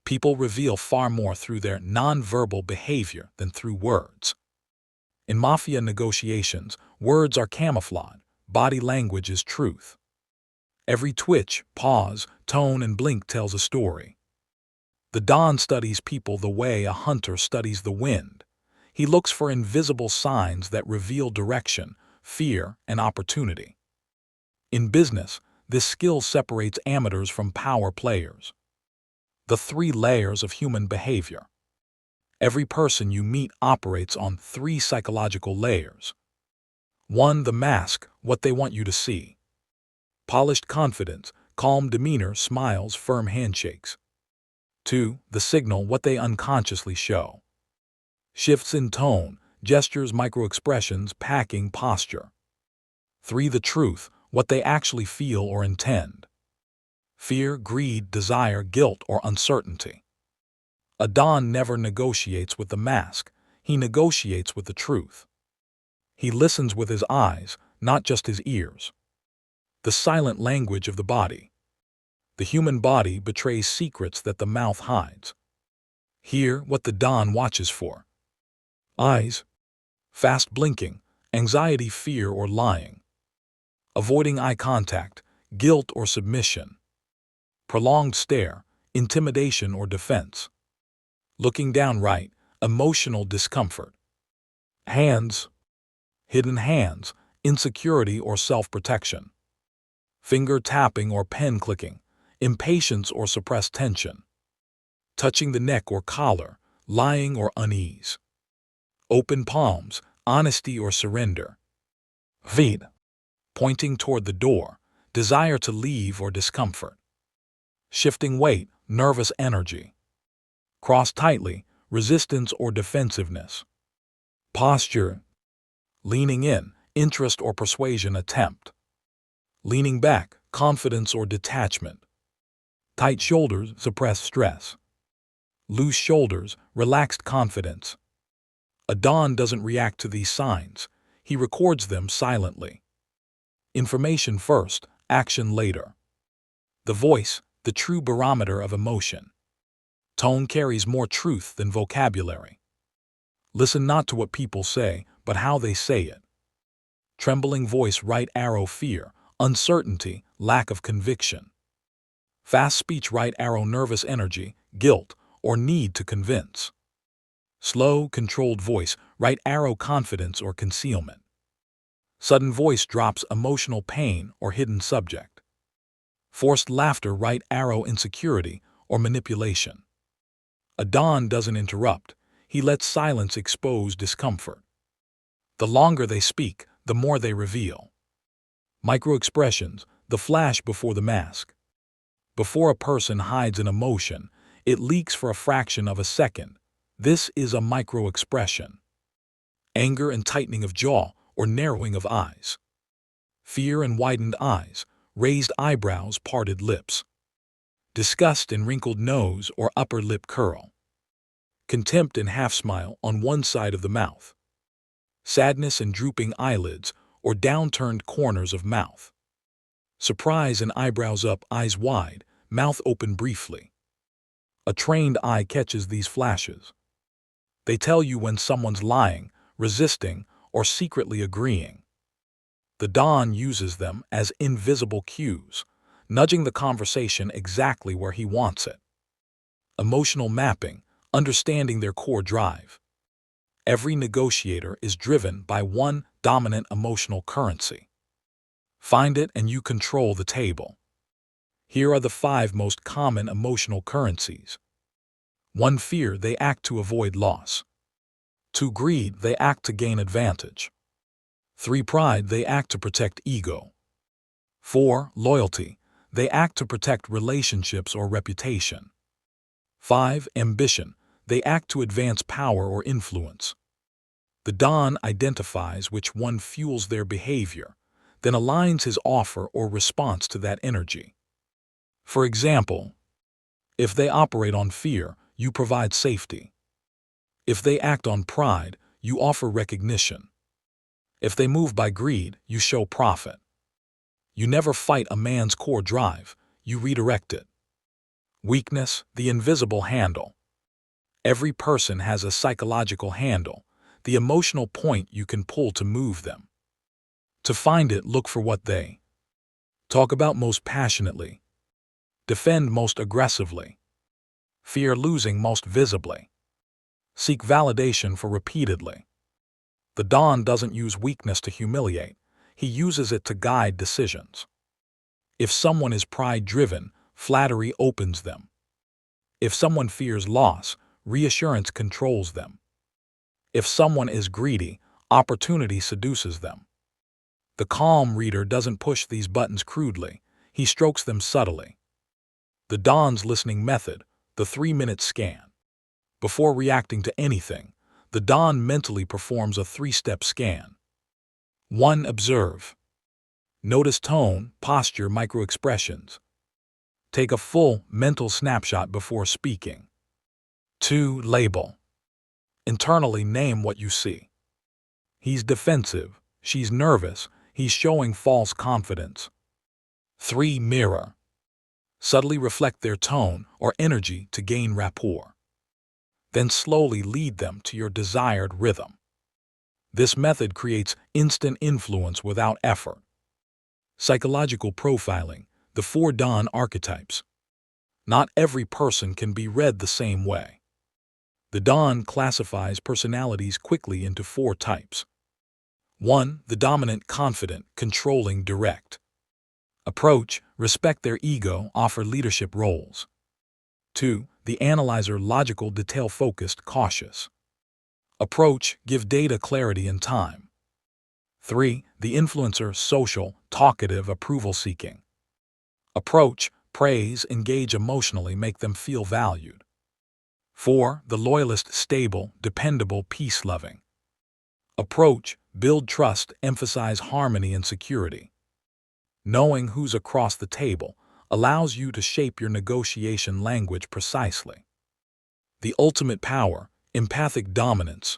People reveal far more through their non-verbal behavior than through words. In Mafia negotiations, words are camouflage, body language is truth. Every twitch, pause, tone, and blink tells a story. The Don studies people the way a hunter studies the wind. He looks for invisible signs that reveal direction, fear, and opportunity. In business, this skill separates amateurs from power players. The 3 layers of human behavior. Every person you meet operates on 3 psychological layers. 1. The mask, what they want you to see. Polished confidence, calm demeanor, smiles, firm handshakes. 2. The signal, what they unconsciously show. Shifts in tone, gestures, microexpressions, packing, posture. 3. The truth, what they actually feel or intend. Fear, greed, desire, guilt, or uncertainty. A Don never negotiates with the mask, he negotiates with the truth. He listens with his eyes, not just his ears. The silent language of the body. The human body betrays secrets that the mouth hides. Hear what the Don watches for. Eyes. Fast blinking, anxiety, fear, or lying. Avoiding eye contact, guilt or submission. Prolonged stare, intimidation or defense. Looking downright, emotional discomfort. Hands. Hidden hands, insecurity or self-protection. Finger tapping or pen clicking, impatience or suppressed tension. Touching the neck or collar, lying or unease. Open palms, honesty or surrender. Feet. Pointing toward the door, desire to leave or discomfort. Shifting weight, nervous energy. Crossed tightly, resistance or defensiveness. Posture. Leaning in, interest or persuasion attempt. Leaning back, confidence or detachment. Tight shoulders, suppressed stress. Loose shoulders, relaxed confidence. A Don doesn't react to these signs, he records them silently. Information first, action later. The voice, the true barometer of emotion. Tone carries more truth than vocabulary. Listen not to what people say, but how they say it. Trembling voice, right arrow, fear, uncertainty, lack of conviction. Fast speech, right arrow, nervous energy, guilt, or need to convince. Slow, controlled voice, right arrow, confidence or concealment. Sudden voice drops emotional pain or hidden subject. Forced laughter, right arrow, insecurity or manipulation. A dawn doesn't interrupt, he lets silence expose discomfort. The longer they speak, the more they reveal. Microexpressions, the flash before the mask. Before a person hides an emotion, it leaks for a fraction of a second. This is a microexpression. Anger and tightening of jaw or narrowing of eyes. Fear and widened eyes, raised eyebrows, parted lips. Disgust and wrinkled nose or upper lip curl. Contempt and half smile on one side of the mouth. Sadness and drooping eyelids or downturned corners of mouth. Surprise and eyebrows up, eyes wide, mouth open briefly. A trained eye catches these flashes. They tell you when someone's lying, resisting, or secretly agreeing. The dawn uses them as invisible cues, nudging the conversation exactly where he wants it. Emotional mapping, understanding their core drive. Every negotiator is driven by one dominant emotional currency. Find it and you control the table. Here are the 5 most common emotional currencies. 1. Fear, they act to avoid loss. 2. Greed, they act to gain advantage. 3. Pride, they act to protect ego. 4. Loyalty, they act to protect relationships or reputation. 5. Ambition, they act to advance power or influence. The dawn identifies which one fuels their behavior, then aligns his offer or response to that energy. For example, if they operate on fear, you provide safety. If they act on pride, you offer recognition. If they move by greed, you show profit. You never fight a man's core drive, you redirect it. Weakness, the invisible handle. Every person has a psychological handle, the emotional point you can pull to move them. To find it, look for what they talk about most passionately, defend most aggressively, fear losing most visibly, seek validation for repeatedly. The dawn doesn't use weakness to humiliate, he uses it to guide decisions. If someone is pride-driven, flattery opens them. If someone fears loss, reassurance controls them. If someone is greedy, opportunity seduces them. The calm reader doesn't push these buttons crudely, he strokes them subtly. The dawn's listening method, the 3-minute scan. Before reacting to anything, the dawn mentally performs a 3-step scan. 1. Observe. Notice tone, posture, microexpressions. Take a full mental snapshot before speaking. 2. Label. Internally name what you see. He's defensive, she's nervous, he's showing false confidence. 3. Mirror. Subtly reflect their tone or energy to gain rapport. Then slowly lead them to your desired rhythm. This method creates instant influence without effort. Psychological profiling, the 4 dawn archetypes. Not every person can be read the same way. The dawn classifies personalities quickly into 4 types. 1. The dominant, confident, controlling, direct. Approach, respect their ego, offer leadership roles. 2. The analyzer, logical, detail-focused, cautious. Approach, give data, clarity, and time. 3. The influencer, social, talkative, approval-seeking. Approach, praise, engage emotionally, make them feel valued. 4. The loyalist, stable, dependable, peace-loving. Approach, build trust, emphasize harmony and security. Knowing who's across the table allows you to shape your negotiation language precisely. The ultimate power, empathic dominance.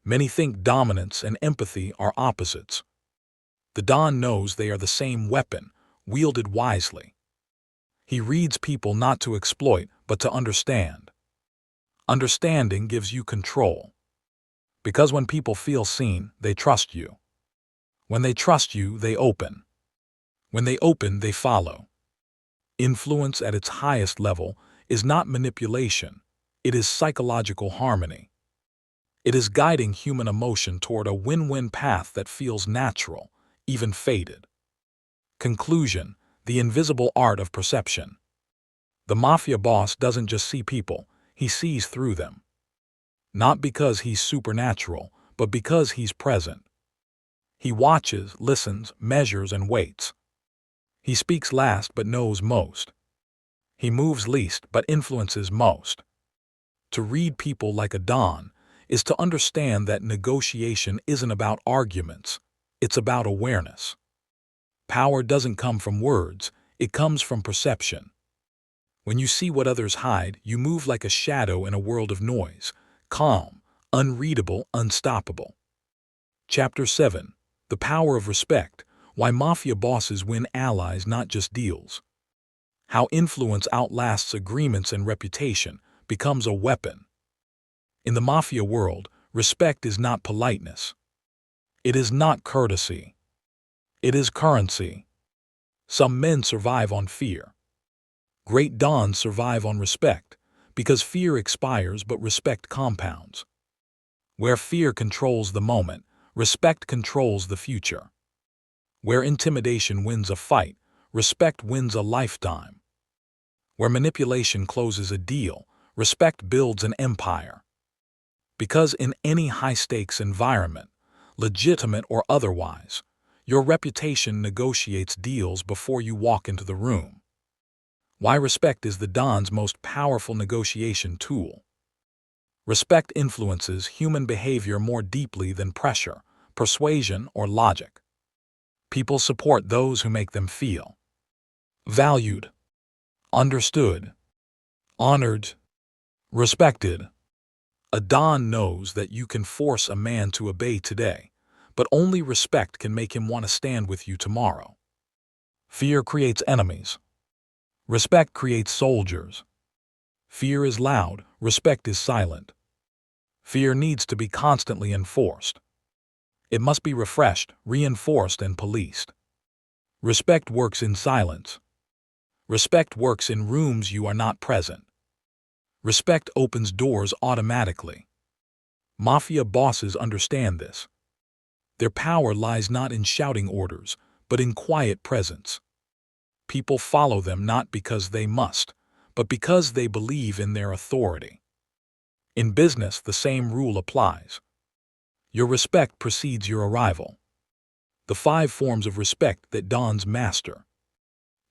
Many think dominance and empathy are opposites. The dawn knows they are the same weapon, wielded wisely. He reads people not to exploit, but to understand. Understanding gives you control. Because when people feel seen, they trust you. When they trust you, they open. When they open, they follow. Influence at its highest level is not manipulation. It is psychological harmony. It is guiding human emotion toward a win-win path that feels natural, even fated. Conclusion: the invisible art of perception. The mafia boss doesn't just see people, he sees through them. Not because he's supernatural, but because he's present. He watches, listens, measures, and waits. He speaks last but knows most. He moves least but influences most. To read people like a don is to understand that negotiation isn't about arguments, it's about awareness. Power doesn't come from words, it comes from perception. When you see what others hide, you move like a shadow in a world of noise, calm, unreadable, unstoppable. Chapter 7: The Power of Respect. Why Mafia Bosses Win Allies, Not Just Deals. How influence outlasts agreements and reputation becomes a weapon. In the mafia world, respect is not politeness. It is not courtesy. It is currency. Some men survive on fear. Great dons survive on respect, because fear expires but respect compounds. Where fear controls the moment, respect controls the future. Where intimidation wins a fight, respect wins a lifetime. Where manipulation closes a deal, respect builds an empire. Because in any high-stakes environment, legitimate or otherwise, your reputation negotiates deals before you walk into the room. Why respect is the don's most powerful negotiation tool. Respect influences human behavior more deeply than pressure, persuasion, or logic. People support those who make them feel valued, understood, honored, respected. A don knows that you can force a man to obey today, but only respect can make him want to stand with you tomorrow. Fear creates enemies. Respect creates soldiers. Fear is loud, respect is silent. Fear needs to be constantly enforced. It must be refreshed, reinforced, and policed. Respect works in silence. Respect works in rooms you are not present. Respect opens doors automatically. Mafia bosses understand this. Their power lies not in shouting orders, but in quiet presence. People follow them not because they must, but because they believe in their authority. In business, the same rule applies. Your respect precedes your arrival. The 5 forms of respect that dons master.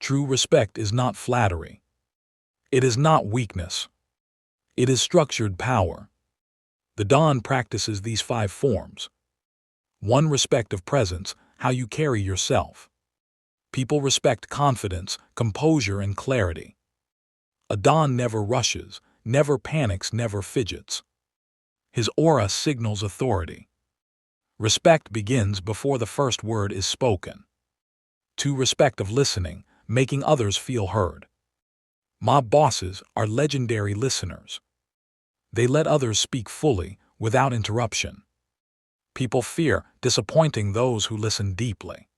True respect is not flattery. It is not weakness. It is structured power. The don practices these 5 forms. 1. Respect of presence, how you carry yourself. People respect confidence, composure, and clarity. A don never rushes, never panics, never fidgets. His aura signals authority. Respect begins before the first word is spoken. 2. Respect of listening, making others feel heard. Mob bosses are legendary listeners. They let others speak fully, without interruption. People fear disappointing those who listen deeply.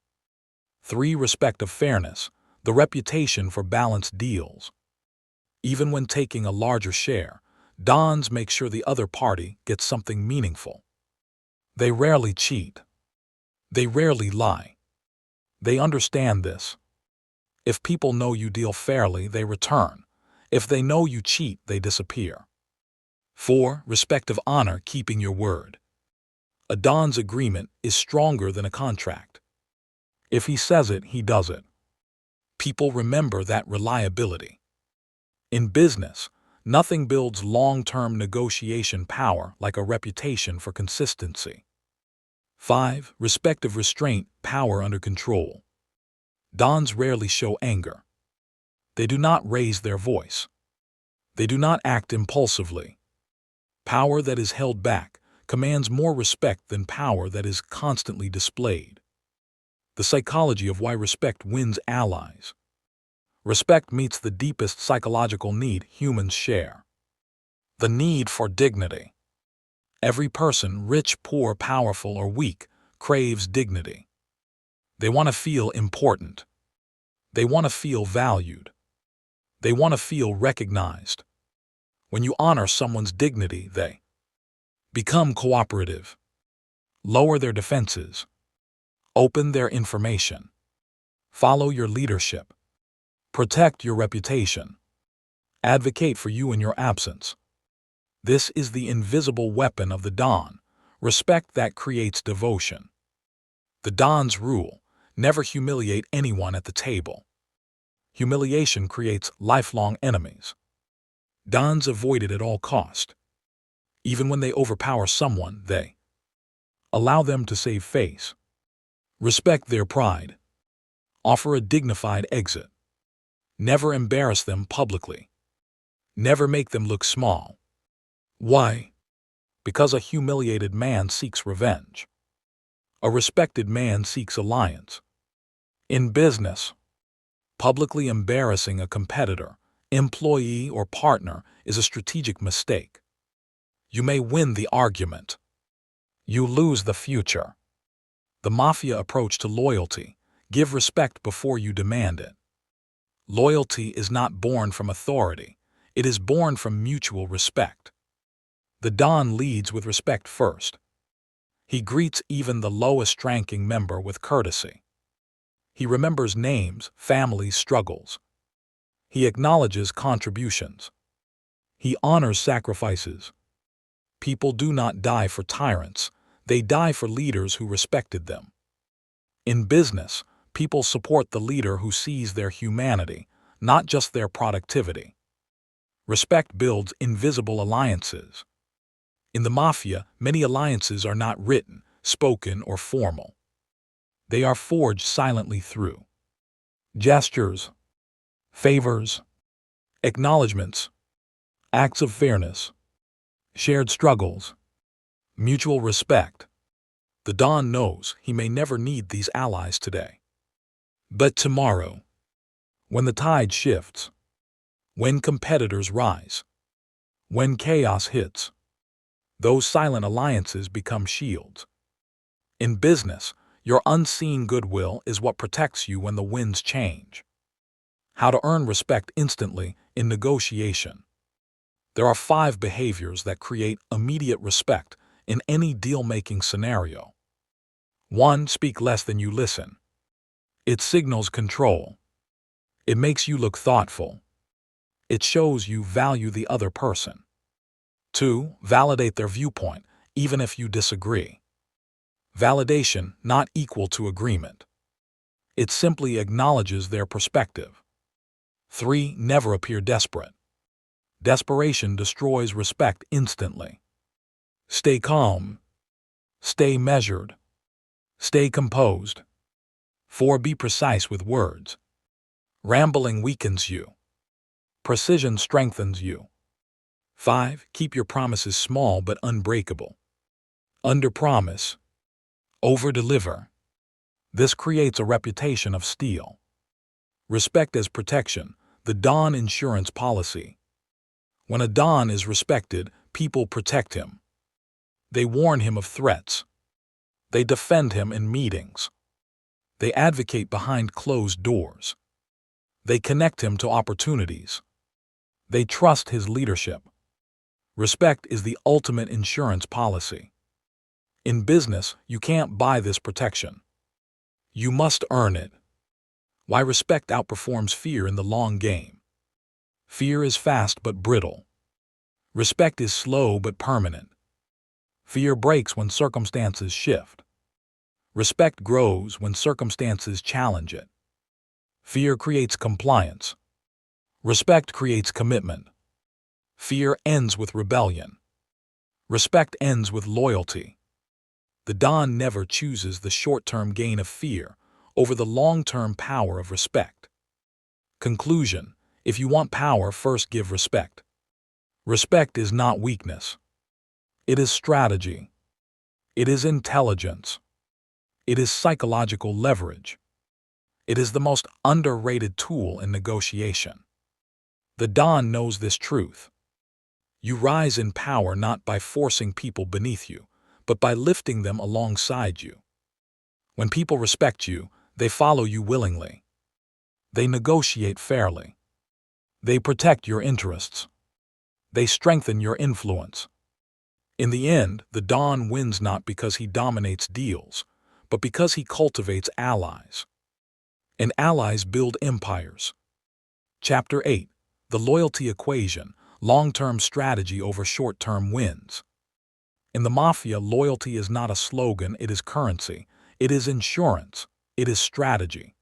3. Respect of fairness, the reputation for balanced deals. Even when taking a larger share, dons make sure the other party gets something meaningful. They rarely cheat. They rarely lie. They understand this. If people know you deal fairly, they return. If they know you cheat, they disappear. 4. Respect of honor, keeping your word. A don's agreement is stronger than a contract. If he says it, he does it. People remember that reliability. In business, nothing builds long-term negotiation power like a reputation for consistency. 5. Respect of restraint, power under control. Dons rarely show anger. They do not raise their voice. They do not act impulsively. Power that is held back commands more respect than power that is constantly displayed. The psychology of why respect wins allies. Respect meets the deepest psychological need humans share: the need for dignity. Every person, rich, poor, powerful, or weak, craves dignity. They want to feel important. They want to feel valued. They want to feel recognized. When you honor someone's dignity, they become cooperative, lower their defenses, open their information, follow your leadership, protect your reputation, advocate for you in your absence. This is the invisible weapon of the Don, respect that creates devotion. The Don's rule: never humiliate anyone at the table. Humiliation creates lifelong enemies. Dons avoid it at all cost. Even when they overpower someone, they allow them to save face. Respect their pride. Offer a dignified exit. Never embarrass them publicly. Never make them look small. Why? Because a humiliated man seeks revenge. A respected man seeks alliance. In business, publicly embarrassing a competitor, employee, or partner is a strategic mistake. You may win the argument. You lose the future. The Mafia approach to loyalty: give respect before you demand it. Loyalty is not born from authority. It is born from mutual respect. The Don leads with respect first. He greets even the lowest-ranking member with courtesy. He remembers names, families, struggles. He acknowledges contributions. He honors sacrifices. People do not die for tyrants. They die for leaders who respected them. In business, people support the leader who sees their humanity, not just their productivity. Respect builds invisible alliances. In the Mafia, many alliances are not written, spoken, or formal. They are forged silently through gestures, favors, acknowledgments, acts of fairness, shared struggles, mutual respect. The Don knows he may never need these allies today. But tomorrow, when the tide shifts, when competitors rise, when chaos hits, those silent alliances become shields. In business, your unseen goodwill is what protects you when the winds change. How to earn respect instantly in negotiation. There are 5 behaviors that create immediate respect in any deal-making scenario. 1. Speak less than you listen. It signals control. It makes you look thoughtful. It shows you value the other person. 2. Validate their viewpoint, even if you disagree. Validation not equal to agreement. It simply acknowledges their perspective. 3. Never appear desperate. Desperation destroys respect instantly. Stay calm. Stay measured. Stay composed. 4. Be precise with words. Rambling weakens you. Precision strengthens you. 5. Keep your promises small but unbreakable. Under-promise. Over-deliver. This creates a reputation of steel. Respect as protection, the Don insurance policy. When a Don is respected, people protect him. They warn him of threats. They defend him in meetings. They advocate behind closed doors. They connect him to opportunities. They trust his leadership. Respect is the ultimate insurance policy. In business, you can't buy this protection. You must earn it. Why respect outperforms fear in the long game. Fear is fast but brittle. Respect is slow but permanent. Fear breaks when circumstances shift. Respect grows when circumstances challenge it. Fear creates compliance. Respect creates commitment. Fear ends with rebellion. Respect ends with loyalty. The Don never chooses the short-term gain of fear over the long-term power of respect. Conclusion: if you want power, first give respect. Respect is not weakness. It is strategy. It is intelligence. It is psychological leverage. It is the most underrated tool in negotiation. The Don knows this truth. You rise in power not by forcing people beneath you, but by lifting them alongside you. When people respect you, they follow you willingly. They negotiate fairly. They protect your interests. They strengthen your influence. In the end, the Don wins not because he dominates deals, but because he cultivates allies. And allies build empires. Chapter 8. The Loyalty Equation, Long-Term Strategy Over Short-Term Wins. In the Mafia, loyalty is not a slogan, it is currency. It is insurance. It is strategy.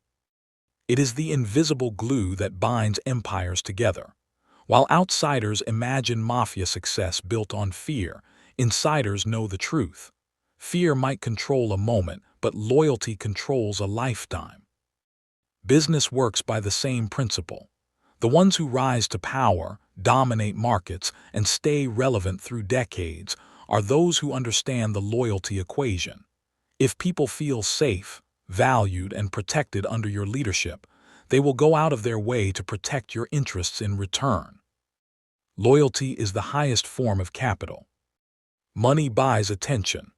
It is the invisible glue that binds empires together. While outsiders imagine Mafia success built on fear, insiders know the truth. Fear might control a moment, but loyalty controls a lifetime. Business works by the same principle. The ones who rise to power, dominate markets, and stay relevant through decades are those who understand the loyalty equation. If people feel safe, valued, and protected under your leadership, they will go out of their way to protect your interests in return. Loyalty is the highest form of capital. Money buys attention.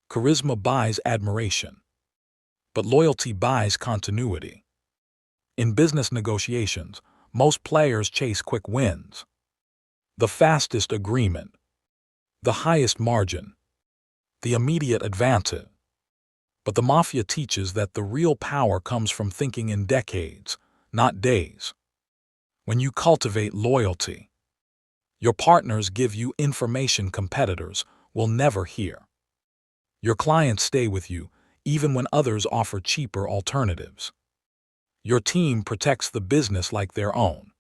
Charisma buys admiration. But loyalty buys continuity. In business negotiations, most players chase quick wins. The fastest agreement. The highest margin. The immediate advantage. But the Mafia teaches that the real power comes from thinking in decades, not days. When you cultivate loyalty, your partners give you information competitors will never hear. Your clients stay with you even when others offer cheaper alternatives. Your team protects the business like their own.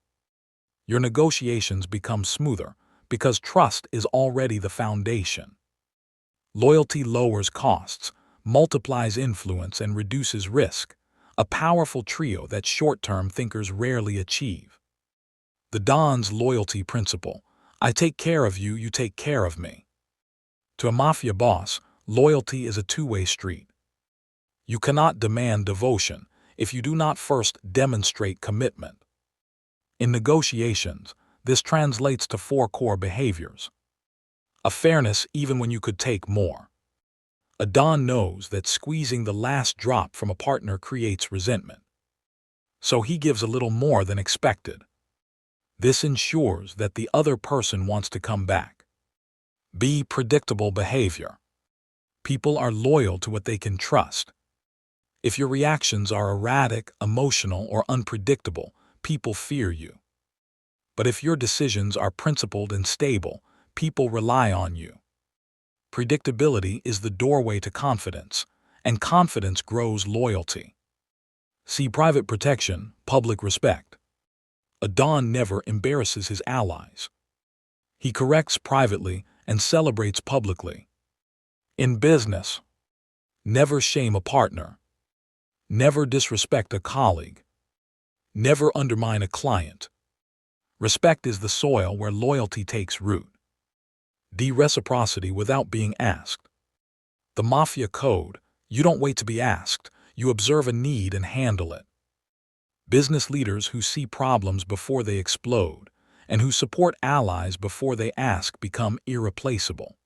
Your negotiations become smoother because trust is already the foundation. Loyalty lowers costs, multiplies influence, and reduces risk, a powerful trio that short-term thinkers rarely achieve. The Don's loyalty principle: I take care of you, you take care of me. To a Mafia boss, loyalty is a two-way street. You cannot demand devotion if you do not first demonstrate commitment. In negotiations, this translates to 4 core behaviors. A fairness even when you could take more. A Don knows that squeezing the last drop from a partner creates resentment. So he gives a little more than expected. This ensures that the other person wants to come back. B. Predictable behavior. People are loyal to what they can trust. If your reactions are erratic, emotional, or unpredictable, people fear you. But if your decisions are principled and stable, people rely on you. Predictability is the doorway to confidence, and confidence grows loyalty. See private protection, public respect. A Don never embarrasses his allies. He corrects privately and celebrates publicly. In business, never shame a partner. Never disrespect a colleague. Never undermine a client. Respect is the soil where loyalty takes root. D. Reciprocity without being asked. The Mafia code: you don't wait to be asked, you observe a need and handle it. Business leaders who see problems before they explode and who support allies before they ask become irreplaceable.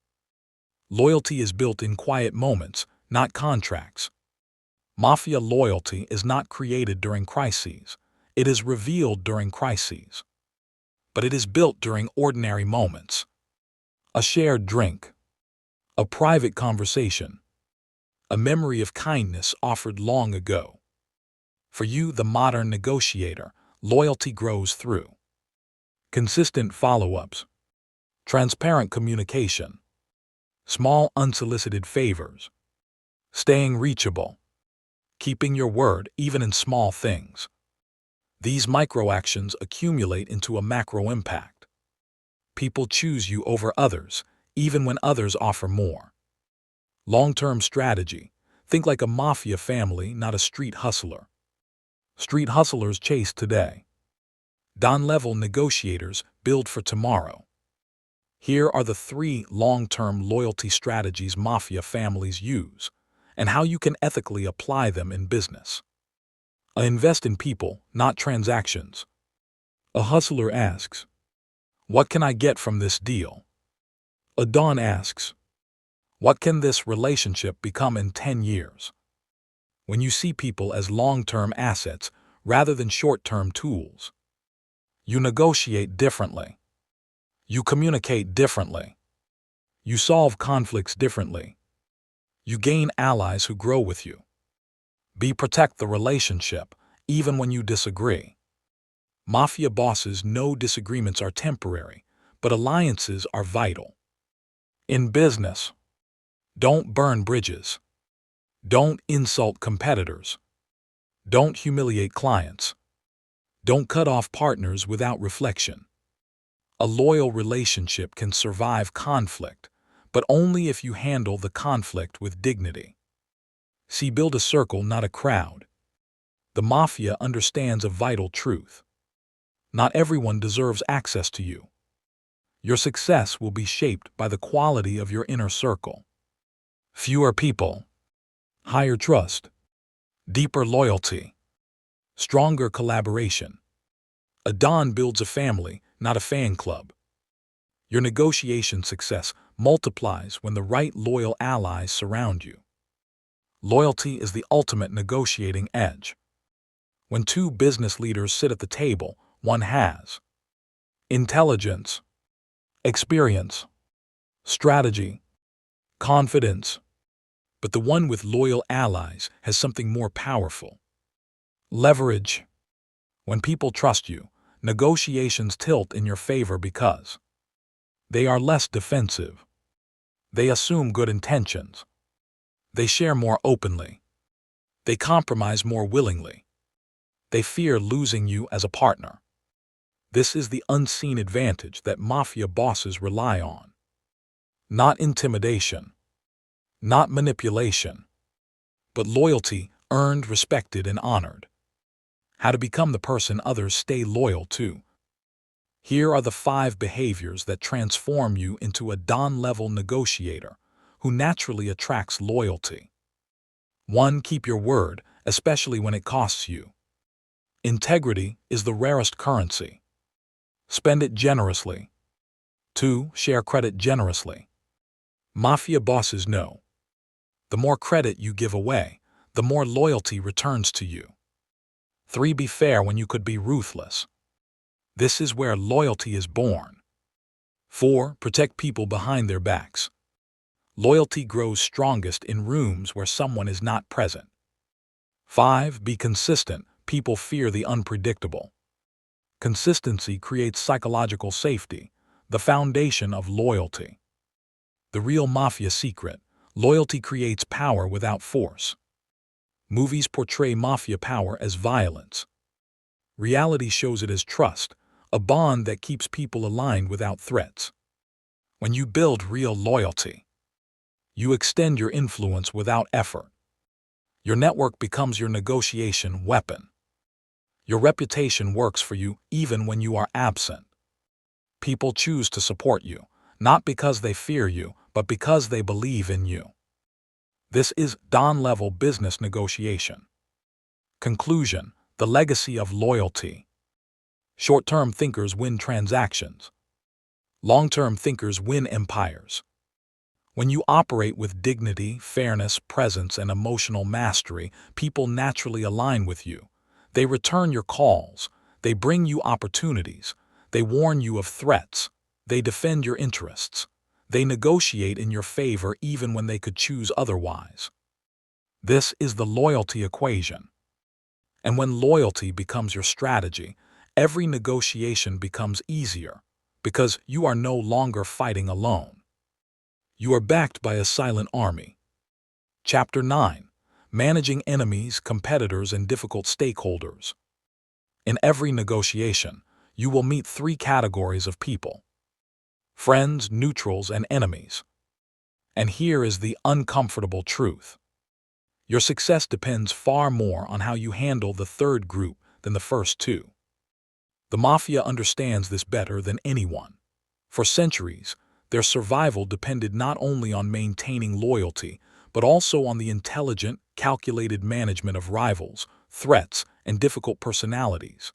Loyalty is built in quiet moments, not contracts. Mafia loyalty is not created during crises. It is revealed during crises. But it is built during ordinary moments. A shared drink. A private conversation. A memory of kindness offered long ago. For you, the modern negotiator, loyalty grows through consistent follow-ups, transparent communication, small unsolicited favors, staying reachable, keeping your word even in small things. These microactions accumulate into a macro impact. People choose you over others, even when others offer more. Long-term strategy: think like a Mafia family, not a street hustler. Street hustlers chase today. Don-level negotiators build for tomorrow. Here are the 3 long-term loyalty strategies Mafia families use, and how you can ethically apply them in business. I invest in people, not transactions. A hustler asks, "What can I get from this deal?" A don asks, "What can this relationship become in 10 years?" When you see people as long-term assets rather than short-term tools, you negotiate differently. You communicate differently. You solve conflicts differently. You gain allies who grow with you. Protect the relationship, even when you disagree. Mafia bosses know disagreements are temporary, but alliances are vital. In business, don't burn bridges. Don't insult competitors. Don't humiliate clients. Don't cut off partners without reflection. A loyal relationship can survive conflict, but only if you handle the conflict with dignity. Build a circle, not a crowd. The Mafia understands a vital truth. Not everyone deserves access to you. Your success will be shaped by the quality of your inner circle. Fewer people, higher trust, deeper loyalty, stronger collaboration. A don builds a family, not a fan club. Your negotiation success multiplies when the right loyal allies surround you. Loyalty is the ultimate negotiating edge. When two business leaders sit at the table, one has intelligence, experience, strategy, confidence, but the one with loyal allies has something more powerful: leverage. When people trust you, negotiations tilt in your favor because they are less defensive. They assume good intentions. They share more openly. They compromise more willingly. They fear losing you as a partner. This is the unseen advantage that Mafia bosses rely on. Not intimidation, not manipulation, but loyalty, earned, respected, and honored. How to become the person others stay loyal to. Here are the 5 behaviors that transform you into a don-level negotiator who naturally attracts loyalty. 1. Keep your word, especially when it costs you. Integrity is the rarest currency. Spend it generously. 2. Share credit generously. Mafia bosses know the more credit you give away, the more loyalty returns to you. 3. Be fair when you could be ruthless. This is where loyalty is born. 4. Protect people behind their backs. Loyalty grows strongest in rooms where someone is not present. 5. Be consistent. People fear the unpredictable. Consistency creates psychological safety, the foundation of loyalty. The real Mafia secret: loyalty creates power without force. Movies portray Mafia power as violence. Reality shows it as trust, a bond that keeps people aligned without threats. When you build real loyalty, you extend your influence without effort. Your network becomes your negotiation weapon. Your reputation works for you even when you are absent. People choose to support you, not because they fear you, but because they believe in you. This is don-level business negotiation. Conclusion: the legacy of loyalty. Short-term thinkers win transactions. Long-term thinkers win empires. When you operate with dignity, fairness, presence, and emotional mastery, people naturally align with you. They return your calls. They bring you opportunities. They warn you of threats. They defend your interests. They negotiate in your favor even when they could choose otherwise. This is the loyalty equation. And when loyalty becomes your strategy, every negotiation becomes easier because you are no longer fighting alone. You are backed by a silent army. Chapter 9: Managing Enemies, Competitors, and Difficult Stakeholders. In every negotiation, you will meet 3 categories of people: friends, neutrals, and enemies. And here is the uncomfortable truth: your success depends far more on how you handle the third group than the first 2. The Mafia understands this better than anyone. For centuries, their survival depended not only on maintaining loyalty, but also on the intelligent, calculated management of rivals, threats, and difficult personalities.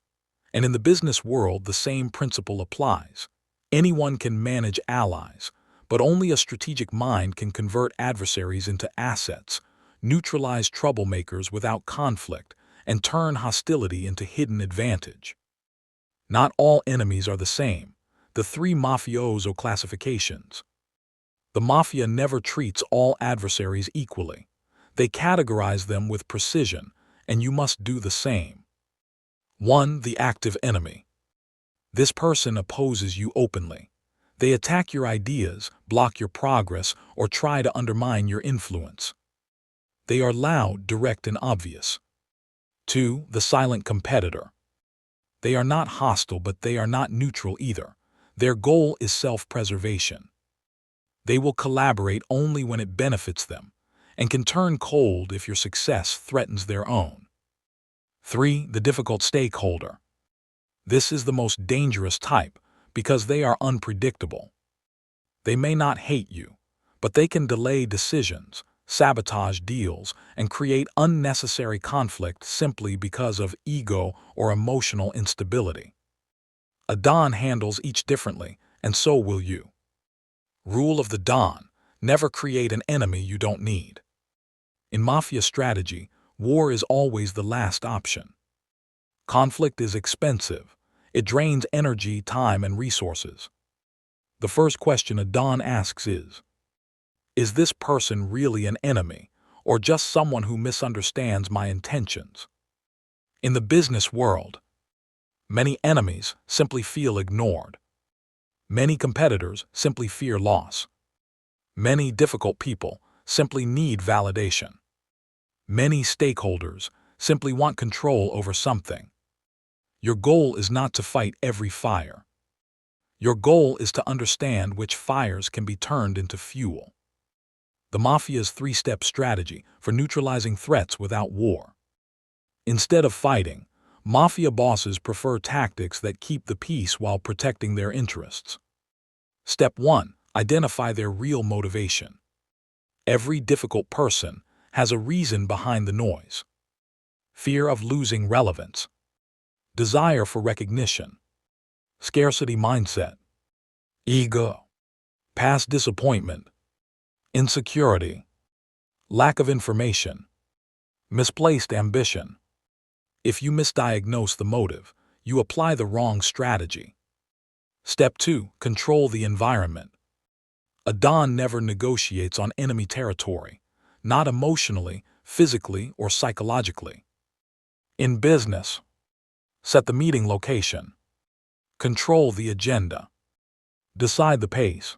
And in the business world, the same principle applies. Anyone can manage allies, but only a strategic mind can convert adversaries into assets, neutralize troublemakers without conflict, and turn hostility into hidden advantage. Not all enemies are the same. The three mafioso classifications. The mafia never treats all adversaries equally. They categorize them with precision, and you must do the same. 1. The active enemy. This person opposes you openly. They attack your ideas, block your progress, or try to undermine your influence. They are loud, direct, and obvious. 2. The silent competitor. They are not hostile, but they are not neutral either. Their goal is self-preservation. They will collaborate only when it benefits them, and can turn cold if your success threatens their own. 3. The difficult stakeholder. This is the most dangerous type because they are unpredictable. They may not hate you, but they can delay decisions, sabotage deals, and create unnecessary conflict simply because of ego or emotional instability. A Don handles each differently, and so will you. Rule of the Don: never create an enemy you don't need. In Mafia strategy, war is always the last option. Conflict is expensive. It drains energy, time, and resources. The first question a Don asks is this person really an enemy, or just someone who misunderstands my intentions? In the business world, many enemies simply feel ignored. Many competitors simply fear loss. Many difficult people simply need validation. Many stakeholders simply want control over something. Your goal is not to fight every fire. Your goal is to understand which fires can be turned into fuel. The Mafia's three-step strategy for neutralizing threats without war. Instead of fighting, Mafia bosses prefer tactics that keep the peace while protecting their interests. Step 1. Identify their real motivation. Every difficult person has a reason behind the noise. Fear of losing relevance. Desire for recognition. Scarcity mindset. Ego. Past disappointment. Insecurity. Lack of information. Misplaced ambition. If you misdiagnose the motive, you apply the wrong strategy. Step 2. Control the environment. A Don never negotiates on enemy territory, not emotionally, physically, or psychologically. In business, set the meeting location. Control the agenda. Decide the pace.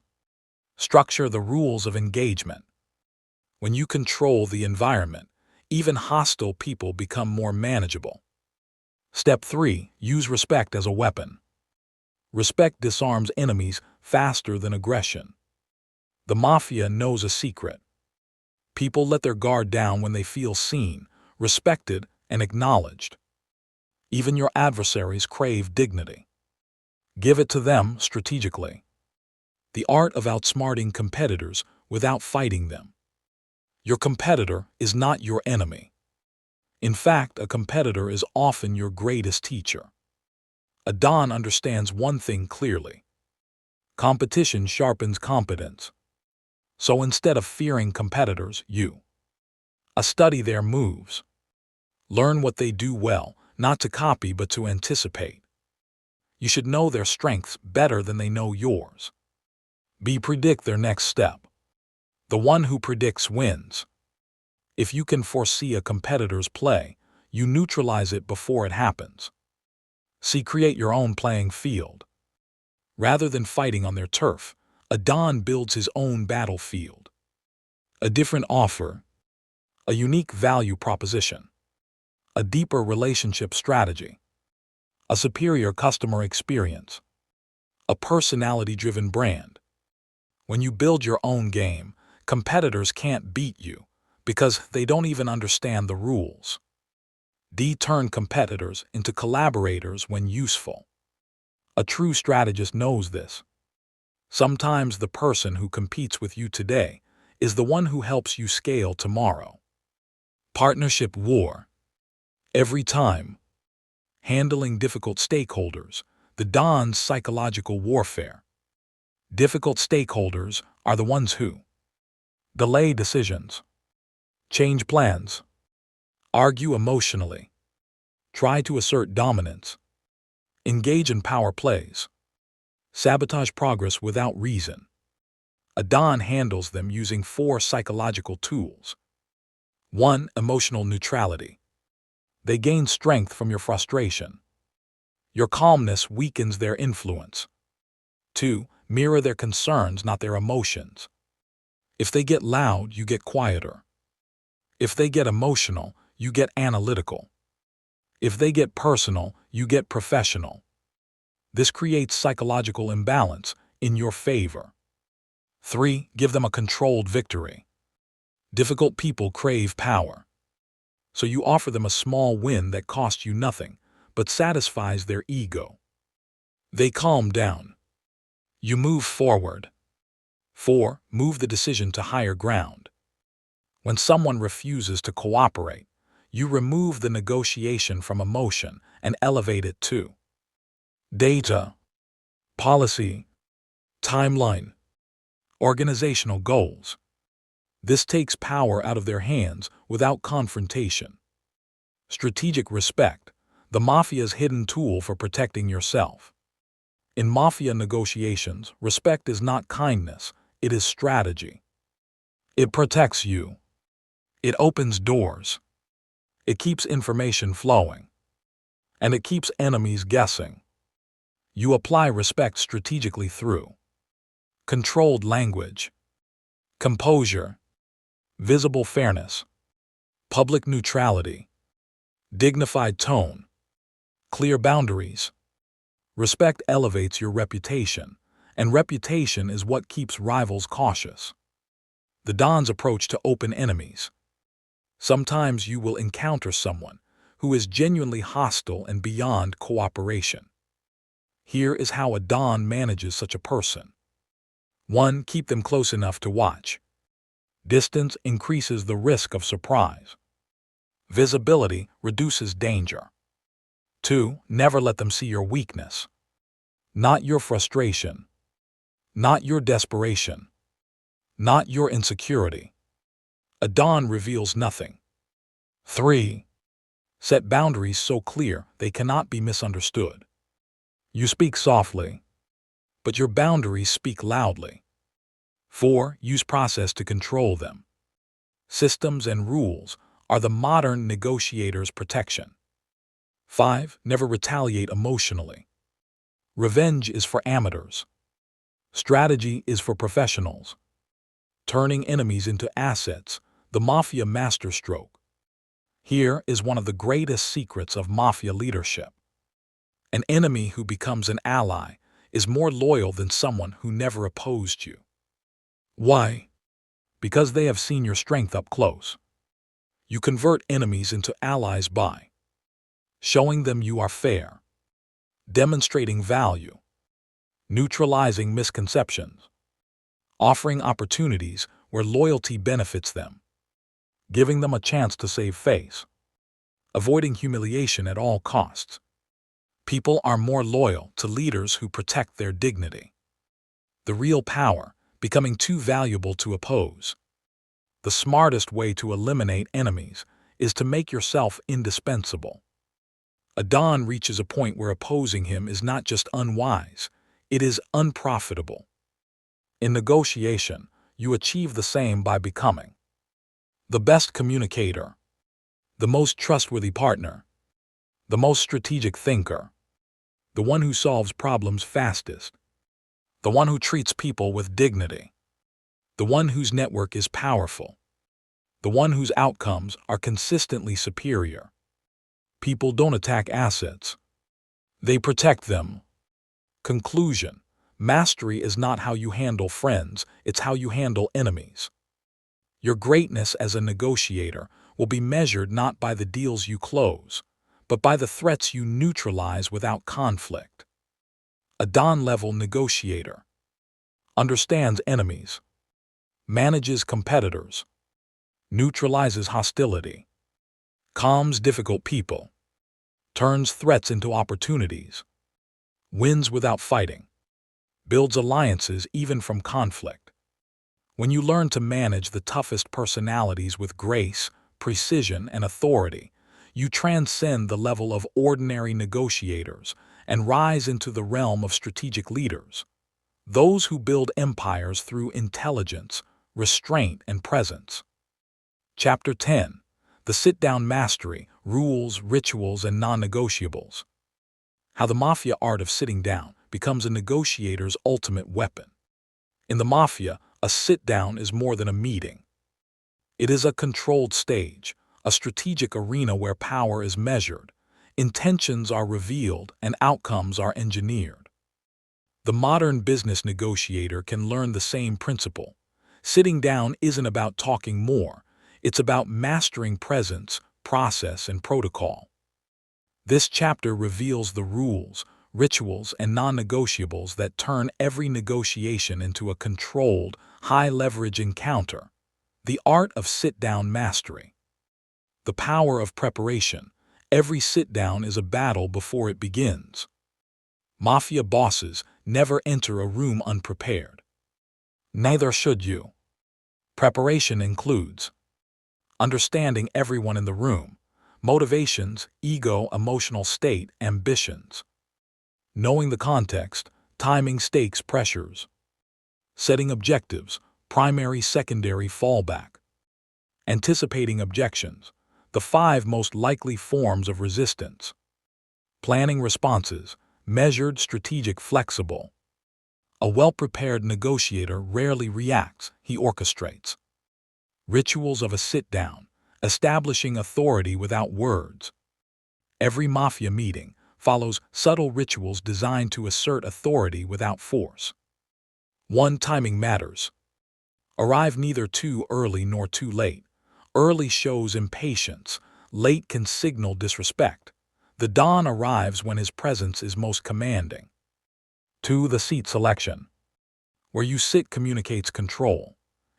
Structure the rules of engagement. When you control the environment, even hostile people become more manageable. Step 3. Use respect as a weapon. Respect disarms enemies faster than aggression. The Mafia knows a secret. People let their guard down when they feel seen, respected, and acknowledged. Even your adversaries crave dignity. Give it to them strategically. The art of outsmarting competitors without fighting them. Your competitor is not your enemy. In fact, a competitor is often your greatest teacher. A Don understands one thing clearly. Competition sharpens competence. So instead of fearing competitors, you study their moves. Learn what they do well, not to copy but to anticipate. You should know their strengths better than they know yours. Predict their next step. The one who predicts wins. If you can foresee a competitor's play, you neutralize it before it happens. Create your own playing field. Rather than fighting on their turf, a Don builds his own battlefield. A different offer. A unique value proposition. A deeper relationship strategy. A superior customer experience. A personality-driven brand. When you build your own game, competitors can't beat you because they don't even understand the rules. Turn competitors into collaborators when useful. A true strategist knows this. Sometimes the person who competes with you today is the one who helps you scale tomorrow. Partnership war. Every time Handling difficult stakeholders, the Don's psychological warfare. Difficult stakeholders are the ones who delay decisions, change plans, argue emotionally, try to assert dominance, engage in power plays, sabotage progress without reason. A Don handles them using 4 psychological tools. 1. Emotional neutrality. They gain strength from your frustration. Your calmness weakens their influence. 2. Mirror their concerns, not their emotions. If they get loud, you get quieter. If they get emotional, you get analytical. If they get personal, you get professional. This creates psychological imbalance in your favor. 3. Give them a controlled victory. Difficult people crave power. So you offer them a small win that costs you nothing, but satisfies their ego. They calm down. You move forward. 4. Move the decision to higher ground. When someone refuses to cooperate, you remove the negotiation from emotion and elevate it to data, policy, timeline, organizational goals. This takes power out of their hands without confrontation. Strategic respect, the Mafia's hidden tool for protecting yourself. In Mafia negotiations, respect is not kindness, it is strategy. It protects you. It opens doors. It keeps information flowing. And it keeps enemies guessing. You apply respect strategically through controlled language, composure, visible fairness, public neutrality, dignified tone, clear boundaries. Respect elevates your reputation, and reputation is what keeps rivals cautious. The Don's approach to open enemies. Sometimes you will encounter someone who is genuinely hostile and beyond cooperation. Here is how a Don manages such a person. 1. Keep them close enough to watch. Distance increases the risk of surprise. Visibility reduces danger. 2. Never let them see your weakness. Not your frustration. Not your desperation. Not your insecurity. A Don reveals nothing. 3. Set boundaries so clear they cannot be misunderstood. You speak softly, but your boundaries speak loudly. 4. Use process to control them. Systems and rules are the modern negotiator's protection. 5. Never retaliate emotionally. Revenge is for amateurs. Strategy is for professionals. Turning enemies into assets, the Mafia masterstroke. Here is one of the greatest secrets of Mafia leadership. An enemy who becomes an ally is more loyal than someone who never opposed you. Why? Because they have seen your strength up close. You convert enemies into allies by showing them you are fair, demonstrating value, neutralizing misconceptions, offering opportunities where loyalty benefits them, giving them a chance to save face, avoiding humiliation at all costs. People are more loyal to leaders who protect their dignity. The real power, becoming too valuable to oppose. The smartest way to eliminate enemies is to make yourself indispensable. A Don reaches a point where opposing him is not just unwise, it is unprofitable. In negotiation, you achieve the same by becoming the best communicator, the most trustworthy partner, the most strategic thinker, the one who solves problems fastest, the one who treats people with dignity, the one whose network is powerful, the one whose outcomes are consistently superior. People don't attack assets. They protect them. Conclusion: mastery is not how you handle friends, it's how you handle enemies. Your greatness as a negotiator will be measured not by the deals you close, but by the threats you neutralize without conflict. A Don-level negotiator understands enemies, manages competitors, neutralizes hostility, calms difficult people, turns threats into opportunities, wins without fighting, builds alliances even from conflict. When you learn to manage the toughest personalities with grace, precision, and authority, you transcend the level of ordinary negotiators and rise into the realm of strategic leaders, those who build empires through intelligence, restraint, and presence. Chapter 10. The Sit-Down Mastery, Rules, Rituals, and Non-Negotiables. How the Mafia art of sitting down becomes a negotiator's ultimate weapon. In the Mafia, a sit-down is more than a meeting. It is a controlled stage, a strategic arena where power is measured, intentions are revealed, and outcomes are engineered. The modern business negotiator can learn the same principle. Sitting down isn't about talking more, it's about mastering presence, process, and protocol. This chapter reveals the rules, rituals, and non-negotiables that turn every negotiation into a controlled, high-leverage encounter. The art of sit-down mastery. The power of preparation. Every sit-down is a battle before it begins. Mafia bosses never enter a room unprepared. Neither should you. Preparation includes understanding everyone in the room, motivations, ego, emotional state, ambitions. Knowing the context, timing, stakes, pressures. Setting objectives, primary, secondary, fallback. Anticipating objections, the 5 most likely forms of resistance. Planning responses, measured, strategic, flexible. A well-prepared negotiator rarely reacts, he orchestrates. Rituals of a sit-down, establishing authority without words. Every Mafia meeting follows subtle rituals designed to assert authority without force. 1. Timing matters. Arrive neither too early nor too late. Early shows impatience, late can signal disrespect. The Don arrives when his presence is most commanding. 2. The seat selection. Where you sit communicates control.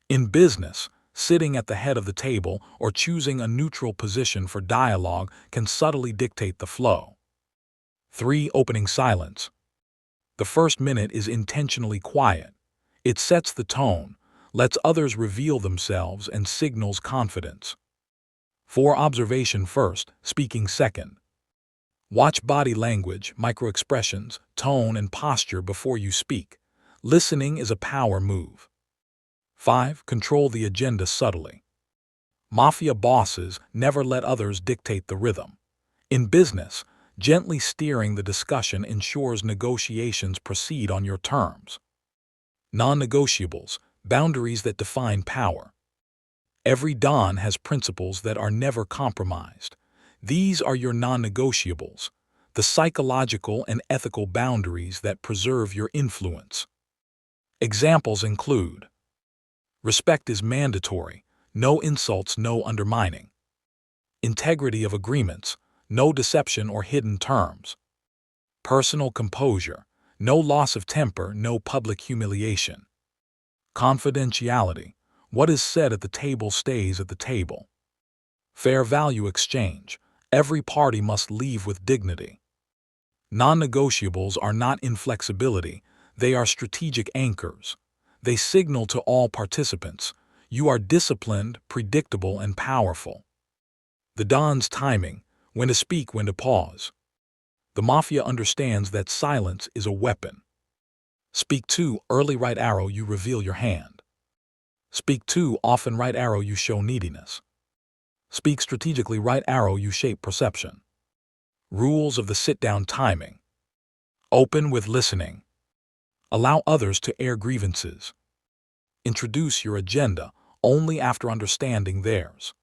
In business, sitting at the head of the table or choosing a neutral position for dialogue can subtly dictate the flow. 3. Opening silence. The first minute is intentionally quiet. It sets the tone, lets others reveal themselves, and signals confidence. 4. Observation first, speaking second. Watch body language, microexpressions, tone, and posture before you speak. Listening is a power move. 5. Control the agenda subtly. Mafia bosses never let others dictate the rhythm. In business, gently steering the discussion ensures negotiations proceed on your terms. Non-negotiables, boundaries that define power. Every Don has principles that are never compromised. These are your non-negotiables, the psychological and ethical boundaries that preserve your influence. Examples include: respect is mandatory, no insults, no undermining. Integrity of agreements, no deception or hidden terms. Personal composure, no loss of temper, no public humiliation. Confidentiality, what is said at the table stays at the table. Fair value exchange, every party must leave with dignity. Non-negotiables are not inflexibility, they are strategic anchors. They signal to all participants, you are disciplined, predictable, and powerful. The Don's timing, when to speak, when to pause. The Mafia understands that silence is a weapon. Speak 2, early right arrow, you reveal your hand. Speak 2, often right arrow, you show neediness. Speak strategically, right arrow, you shape perception. Rules of the sit-down timing. Open with listening. Allow others to air grievances. Introduce your agenda only after understanding theirs.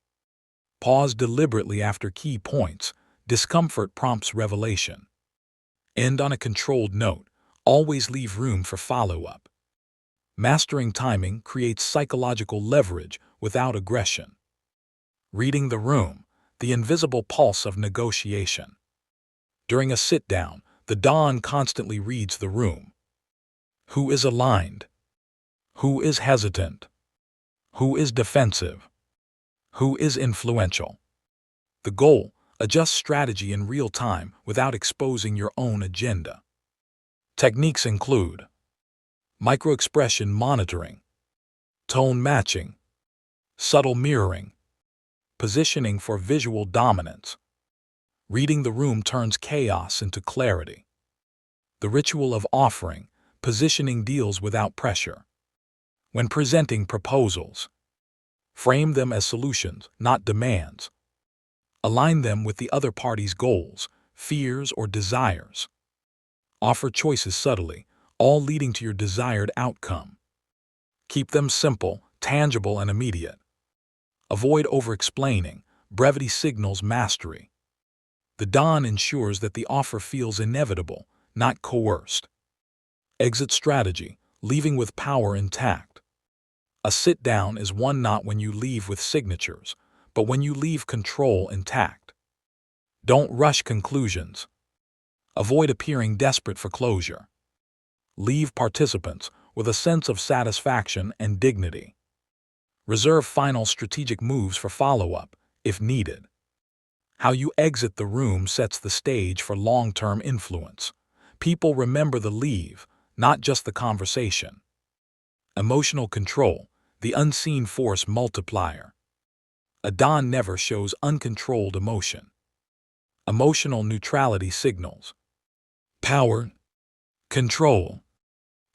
Pause deliberately after key points. Discomfort prompts revelation. End on a controlled note. Always leave room for follow-up. Mastering timing creates psychological leverage without aggression. Reading the room, the invisible pulse of negotiation. During a sit-down, the Don constantly reads the room. Who is aligned? Who is hesitant? Who is defensive? Who is influential? The goal, Adjust strategy in real time without exposing your own agenda. Techniques include microexpression monitoring, tone matching, subtle mirroring, positioning for visual dominance. Reading the room turns chaos into clarity. The ritual of offering, positioning deals without pressure. When presenting proposals, frame them as solutions, not demands. Align them with the other party's goals, fears, or desires. Offer choices subtly, all leading to your desired outcome. Keep them simple, tangible, and immediate. Avoid over-explaining. Brevity signals mastery. The Don ensures that the offer feels inevitable, not coerced. Exit strategy, leaving with power intact. A sit-down is one not when you leave with signatures, but when you leave control intact. Don't rush conclusions. Avoid appearing desperate for closure. Leave participants with a sense of satisfaction and dignity. Reserve final strategic moves for follow-up, if needed. How you exit the room sets the stage for long-term influence. People remember the leave, not just the conversation. Emotional control, the unseen force multiplier. A Don never shows uncontrolled emotion. Emotional neutrality signals power, control,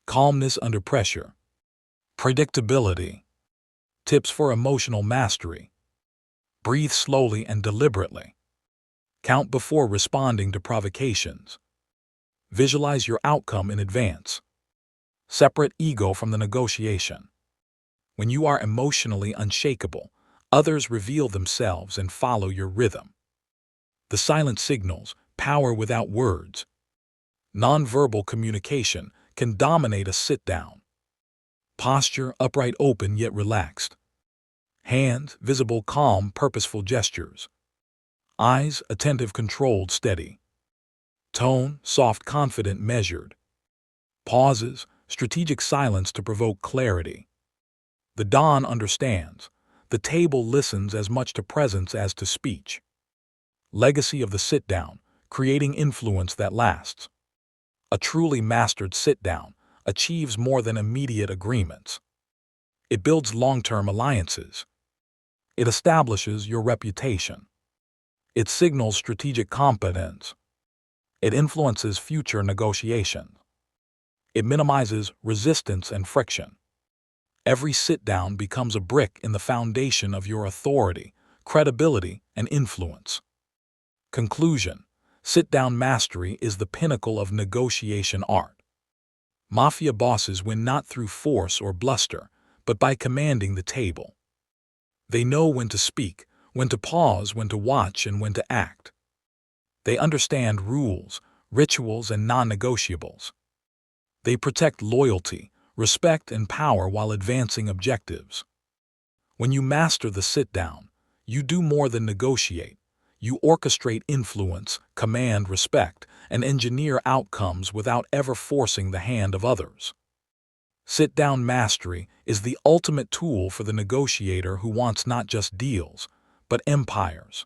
calmness under pressure, predictability. Tips for emotional mastery. Breathe slowly and deliberately. Count before responding to provocations. Visualize your outcome in advance. Separate ego from the negotiation. When you are emotionally unshakable, others reveal themselves and follow your rhythm. The silent signals, power without words. Nonverbal communication can dominate a sit-down. Posture, upright, open, yet relaxed. Hands, visible, calm, purposeful gestures. Eyes, attentive, controlled, steady. Tone, soft, confident, measured. Pauses, strategic silence to provoke clarity. The Don understands. The table listens as much to presence as to speech. Legacy of the sit-down, creating influence that lasts. A truly mastered sit-down achieves more than immediate agreements. It builds long-term alliances. It establishes your reputation. It signals strategic competence. It influences future negotiations. It minimizes resistance and friction. Every sit-down becomes a brick in the foundation of your authority, credibility, and influence. Conclusion: sit-down mastery is the pinnacle of negotiation art. Mafia bosses win not through force or bluster, but by commanding the table. They know when to speak, when to pause, when to watch, and when to act. They understand rules, rituals, and non-negotiables. They protect loyalty, respect, and power while advancing objectives. When you master the sit-down, you do more than negotiate. You orchestrate influence, command respect, and engineer outcomes without ever forcing the hand of others. Sit-down mastery is the ultimate tool for the negotiator who wants not just deals, but empires.